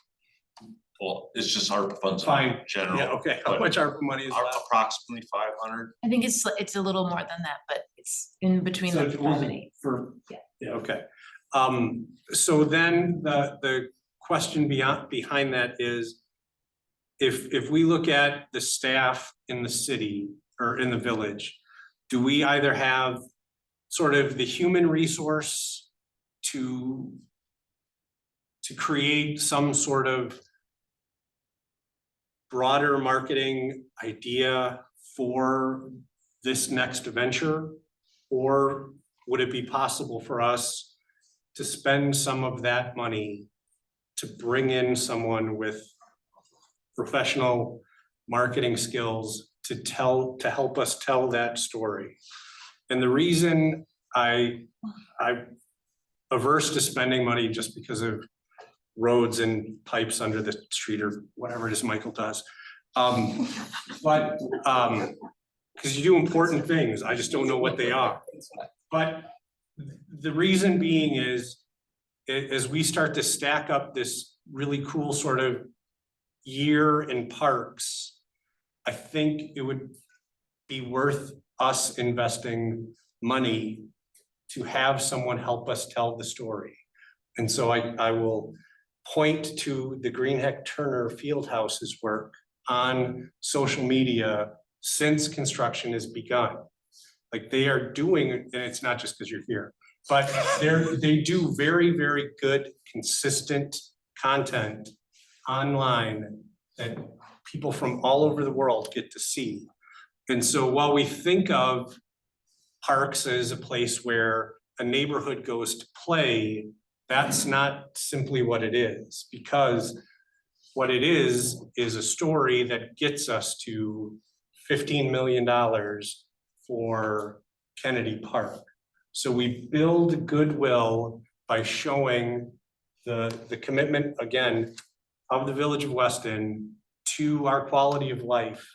well, it's just ARPA funds in Fine, general. yeah, okay, how but much ARPA money is left? Approximately 500. I think it's a little more than that, but it's in between So the it 5 was and 8. for, Yeah. yeah, okay. So then the question behind that is, if we look at the staff in the city or in the village, do we either have sort of the human resource to create some sort of broader marketing idea for this next venture? Or would it be possible for us to spend some of that money to bring in someone with professional marketing skills to help us tell that story? And the reason I'm averse to spending money just because of roads and pipes under the street or whatever it is Michael does. But because you do important things, I just don't know what they are. But the reason being is, as we start to stack up this really cool sort of year in parks, I think it would be worth us investing money to have someone help us tell the story. And so I will point to the Greenheck Turner Fieldhouse's work on social media since construction has begun. Like they are doing, and it's not just because you're here, but they do very, very good, consistent content online that people from all over the world get to see. And so while we think of parks as a place where a neighborhood goes to play, that's not simply what it is, because what it is a story that gets us to $15 million for Kennedy Park. So we build goodwill by showing the commitment, again, of the Village of Weston to our quality of life.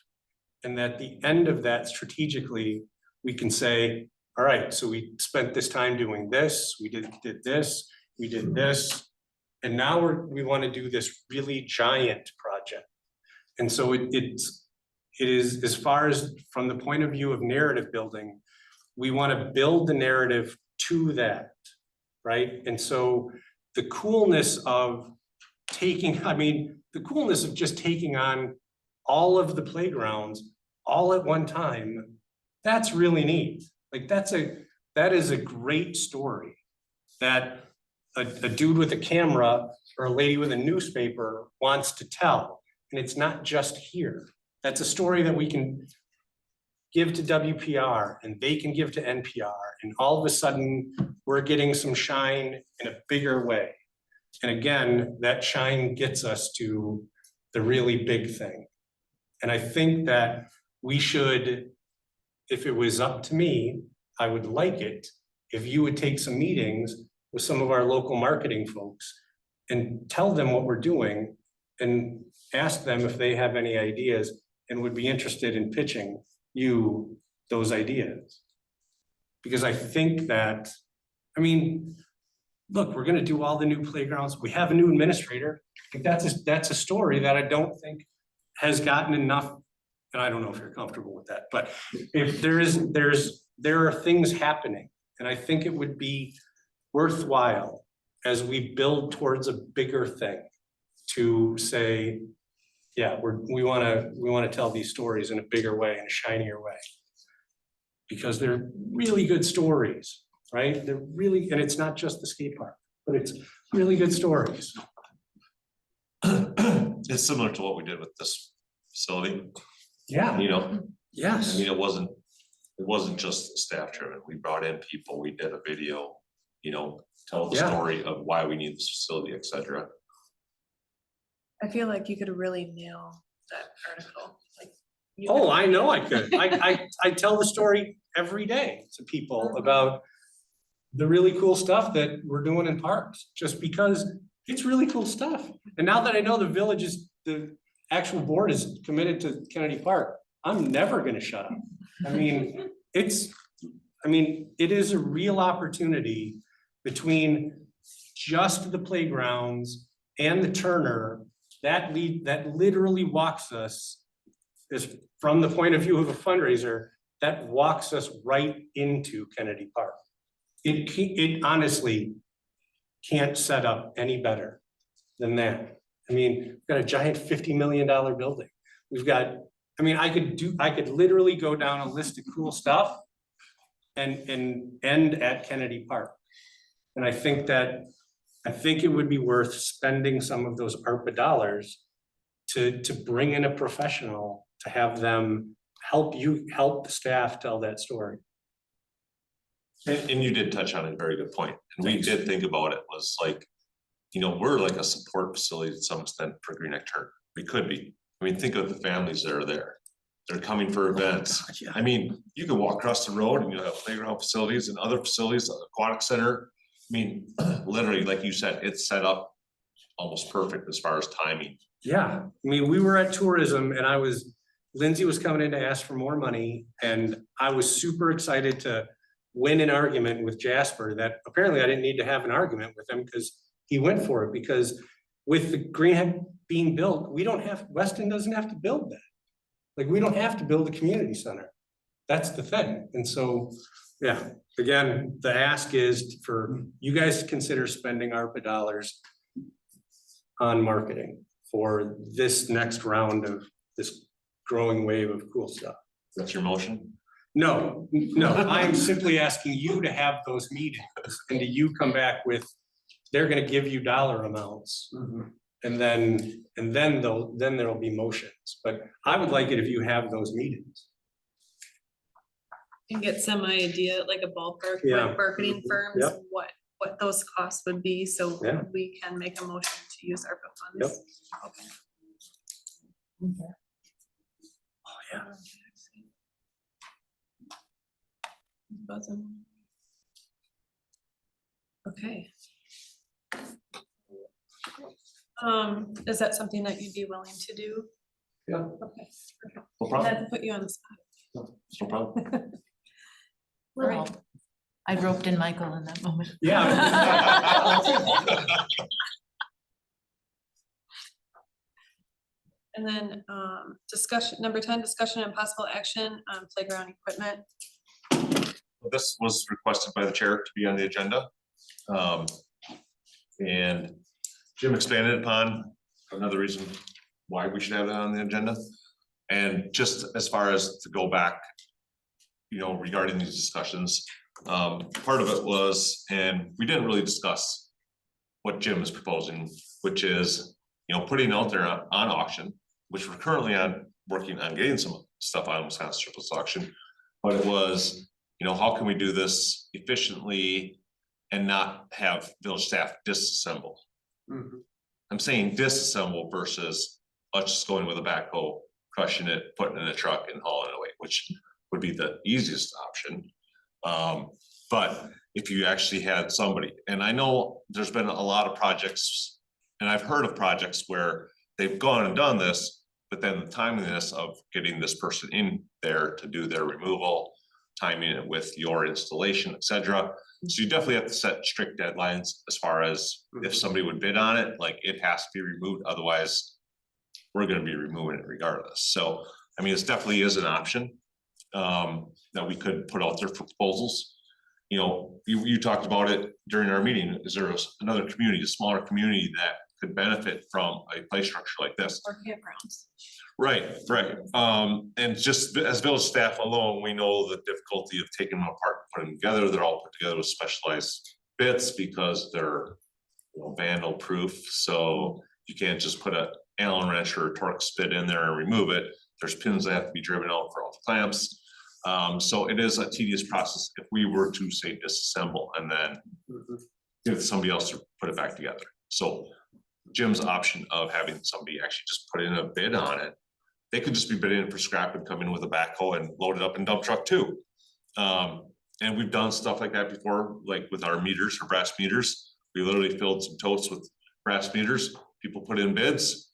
And at the end of that, strategically, we can say, all right, so we spent this time doing this, we did this, we did this, and now we want to do this really giant project. And so it is, as far as from the point of view of narrative building, we want to build the narrative to that, right? And so the coolness of the coolness of just taking on all of the playgrounds all at one time, that's really neat. Like that is a great story that a dude with a camera or a lady with a newspaper wants to tell. And it's not just here. That's a story that we can give to WPR and they can give to NPR. And all of a sudden we're getting some shine in a bigger way. And again, that shine gets us to the really big thing. And I think that we should, if it was up to me, I would like it if you would take some meetings with some of our local marketing folks and tell them what we're doing and ask them if they have any ideas and would be interested in pitching you those ideas. Because I think that, look, we're gonna do all the new playgrounds. We have a new administrator. Like that's a story that I don't think has gotten enough, and I don't know if you're comfortable with that, but if there are things happening, and I think it would be worthwhile as we build towards a bigger thing to say, yeah, we wanna tell these stories in a bigger way, in a shinier way. Because they're really good stories, right? They're really, and it's not just the skate park, but it's really good stories. It's similar to what we did with this facility, Yeah. you know, I Yes. mean, it wasn't just staff driven. We brought in people, we did a video, tell the Yeah. story of why we need this facility, et cetera. I feel like you could really nail that article, like. you Oh, could- I know I could. I tell the story every day to people about the really cool stuff that we're doing in parks, just because it's really cool stuff. And now that I know the actual board is committed to Kennedy Park, I'm never gonna shut up. It is a real opportunity between just the playgrounds and the Turner that literally walks us, is from the point of view of a fundraiser, that walks us right into Kennedy Park. It honestly can't set up any better than that. I mean, we've got a giant $50 million building. We've got, I mean, I could literally go down a list of cool stuff and end at Kennedy Park. And I think it would be worth spending some of those ARPA dollars to bring in a professional to have them help the staff tell that story. And you did touch on a very good point, and we did think about it, was like, you know, we're like a support facility to some extent for Green Neck Turn. We could be. I mean, think of the families that are there. They're coming for events. Yeah. I mean, you can walk across the road and you have playground facilities and other facilities, aquatic center. I mean, literally, like you said, it's set up almost perfect as far as timing. Yeah, I mean, we were at tourism and Lindsay was coming in to ask for more money, and I was super excited to win an argument with Jasper that apparently I didn't need to have an argument with him because he went for it, because with the Greenhead being built, Weston doesn't have to build that. Like, we don't have to build a community center. That's the thing. And so, yeah, again, the ask is for you guys to consider spending ARPA dollars on marketing for this next round of this growing wave of cool stuff. That's your motion? No, I am simply asking you to have those meetings and do you come back with, they're gonna give you dollar amounts. And then there'll be motions, but I would like it if you have those meetings. And get some idea, like a ballpark, Yeah. like marketing firms, Yep. what those costs would be, so Yeah. we can make a motion to use ARPA funds. Okay. Oh, yeah. Buzzing. Okay. Is that something that you'd be willing to do? Yeah. Okay. perfect. No I problem. had to put you on the spot. No problem. Right. Well, I roped in Michael in that moment. And then discussion, number 10, discussion and possible action on playground equipment. This was requested by the chair to be on the agenda. And Jim expanded upon another reason why we should have that on the agenda. And just as far as to go back, you know, regarding these discussions, part of it was, and we didn't really discuss what Jim is proposing, which is, you know, putting out there on auction, which we're currently working on getting some stuff on Wisconsin surplus auction. But it was, you know, how can we do this efficiently and not have village staff disassemble? I'm saying disassemble versus us just going with a backhoe, crushing it, putting it in a truck and hauling it away, which would be the easiest option. But if you actually had somebody, and I know there's been a lot of projects, and I've heard of projects where they've gone and done this, but then the timeliness of getting this person in there to do their removal, timing it with your installation, etc. So you definitely have to set strict deadlines as far as if somebody would bid on it, like it has to be removed, otherwise we're gonna be removing it regardless. So, I mean, it definitely is an option that we could put out there for proposals. You know, you talked about it during our meeting. Is there another community, a smaller community that could benefit from a play structure like this? Or campgrounds. Right. And just as village staff alone, we know the difficulty of taking them apart, and putting them together. They're all put together with specialized bits because they're, you know, vandal proof. So you can't just put a Allen wrench or a Torx spit in there and remove it. There's pins that have to be driven out for all the clamps. So it is a tedious process if we were to say disassemble and then give somebody else to put it back together. So Jim's option of having somebody actually just put in a bid on it, they could just be bidding for scrap and come in with a backhoe and load it up in dump truck too. And we've done stuff like that before, like with our meters or brass meters. We literally filled some totes with brass meters. People put in bids.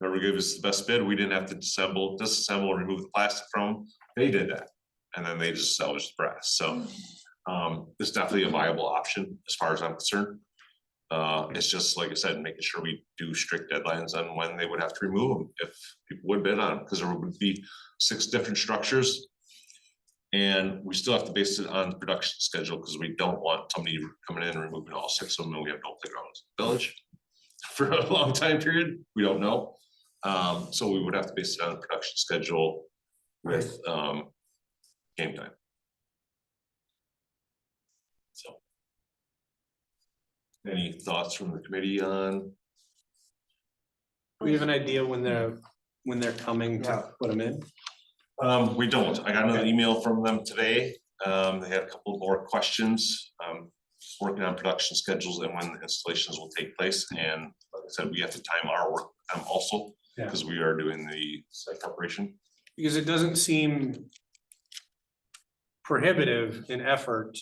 Whoever gave us the best bid, we didn't have to disassemble and remove the plastic from them. They did that. And then they just salvaged the brass. So it's definitely a viable option as far as I'm concerned. It's just, like I said, making sure we do strict deadlines on when they would have to remove them if people would bid on them, because there would be 6 different structures. And we still have to base it on the production schedule, because we don't want somebody coming in and removing all 6 of them, and we have no playgrounds in the village for a long time period. We don't know. So we would have to base it on the production schedule with game time. So. Any thoughts from the committee on? We have an idea when they're coming to put them in. We don't. I got an email from them today. They had a couple more questions. Just working on production schedules and when the installations will take place. And like I said, we have to time our work also, because we are doing the site preparation. Because it doesn't seem prohibitive in effort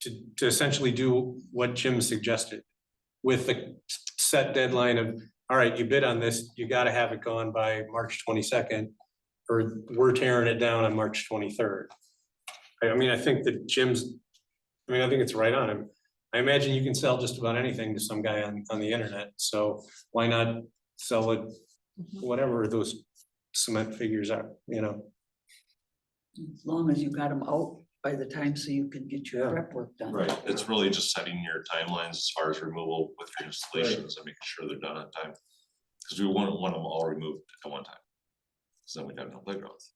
to essentially do what Jim suggested. With the set deadline of, all right, you bid on this, you gotta have it gone by March 22nd, or we're tearing it down on March 23rd. I mean, I think that I think it's right on him. I imagine you can sell just about anything to some guy on the internet, so why not sell it, whatever those cement figures are, you know? As long as you got them out by the time so you can get your Yeah. prep work done. Right. It's really just setting your timelines as far as removal with your installations and making sure they're done on time. Because we wouldn't want them all removed at one time. So then we'd have no playgrounds.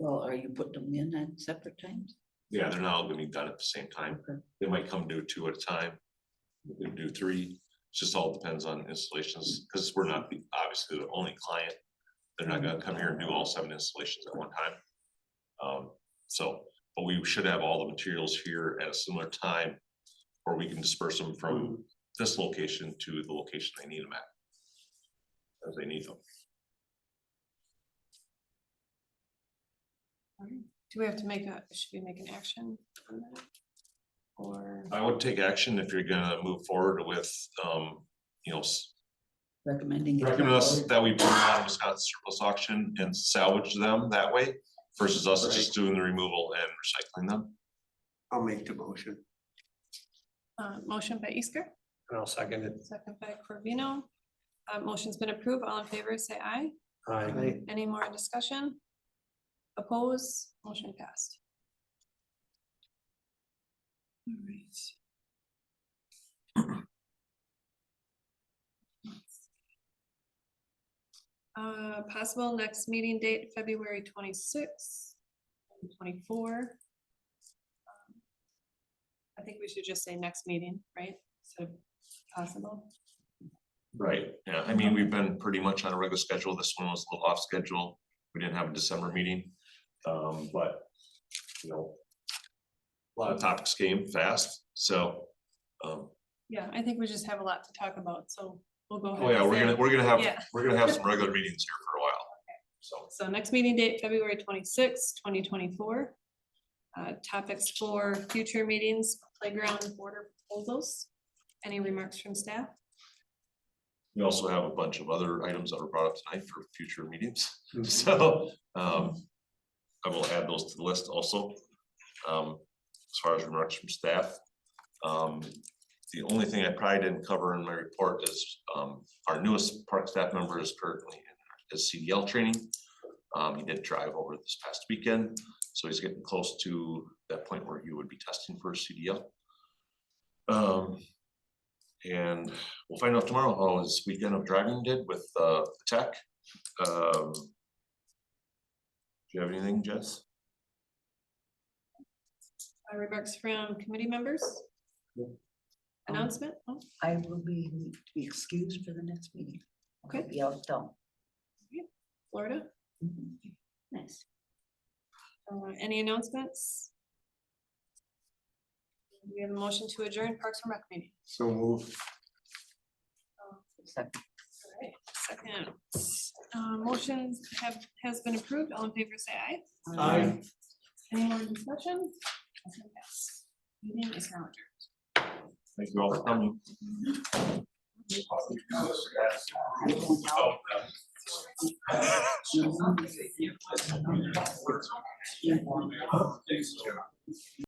Well, are you putting them in at separate times? Yeah, they're not all gonna be done at the same time. Okay. They might come do 2 at a time. We can do 3. It just all depends on installations, because we're not obviously the only client. They're not gonna come here and do all 7 installations at one time. But we should have all the materials here at a similar time, or we can disperse them from this location to the location they need them at, as they need them. Do we have to should we make an action on that? Or, I would take action if you're gonna move forward with, Recommending. it to recommend us board? that we put them on Wisconsin surplus auction and salvage them that way, versus us just doing the removal and recycling them. I'll make the motion. motion by Isker, And I'll second it. second by Corvino. Motion's been approved. All in favor, say aye. Aye. Any more discussion? Oppose, motion passed. All right. Possible next meeting date, February 26th, 2024. I think we should just say next meeting, right? So possible. Right, yeah, I mean, we've been pretty much on a regular schedule. This one was a little off schedule. We didn't have a December meeting. But, a lot of topics came fast, so. Yeah, I think we just have a lot to talk about, so we'll go ahead. Oh yeah, and say- we're gonna Yeah. have some regular meetings here for a while, so. So next meeting date, February 26th, 2024. Topics for future meetings, playground border proposals. Any remarks from staff? We also have a bunch of other items that were brought up tonight for future meetings, so, I will add those to the list also. As far as remarks from staff. The only thing I probably didn't cover in my report is, our newest park staff member is currently in his CDL training. He did drive over this past weekend, so he's getting close to that point where he would be testing for a CDL. And we'll find out tomorrow how his weekend of driving did with the tech. Do you have anything, Jess? Remarks from committee members? Announcement? Oh, I will be excused for the next meeting. Okay. I'll be out of town. Florida? Nice. Any announcements? Do we have a motion to adjourn Parks and Rec meeting? So move. Second. All right, second. Motion has been approved. All in favor, say aye. Aye. Any more discussion? Motion passed. Meeting is now adjourned. Thank you all for coming. Yeah.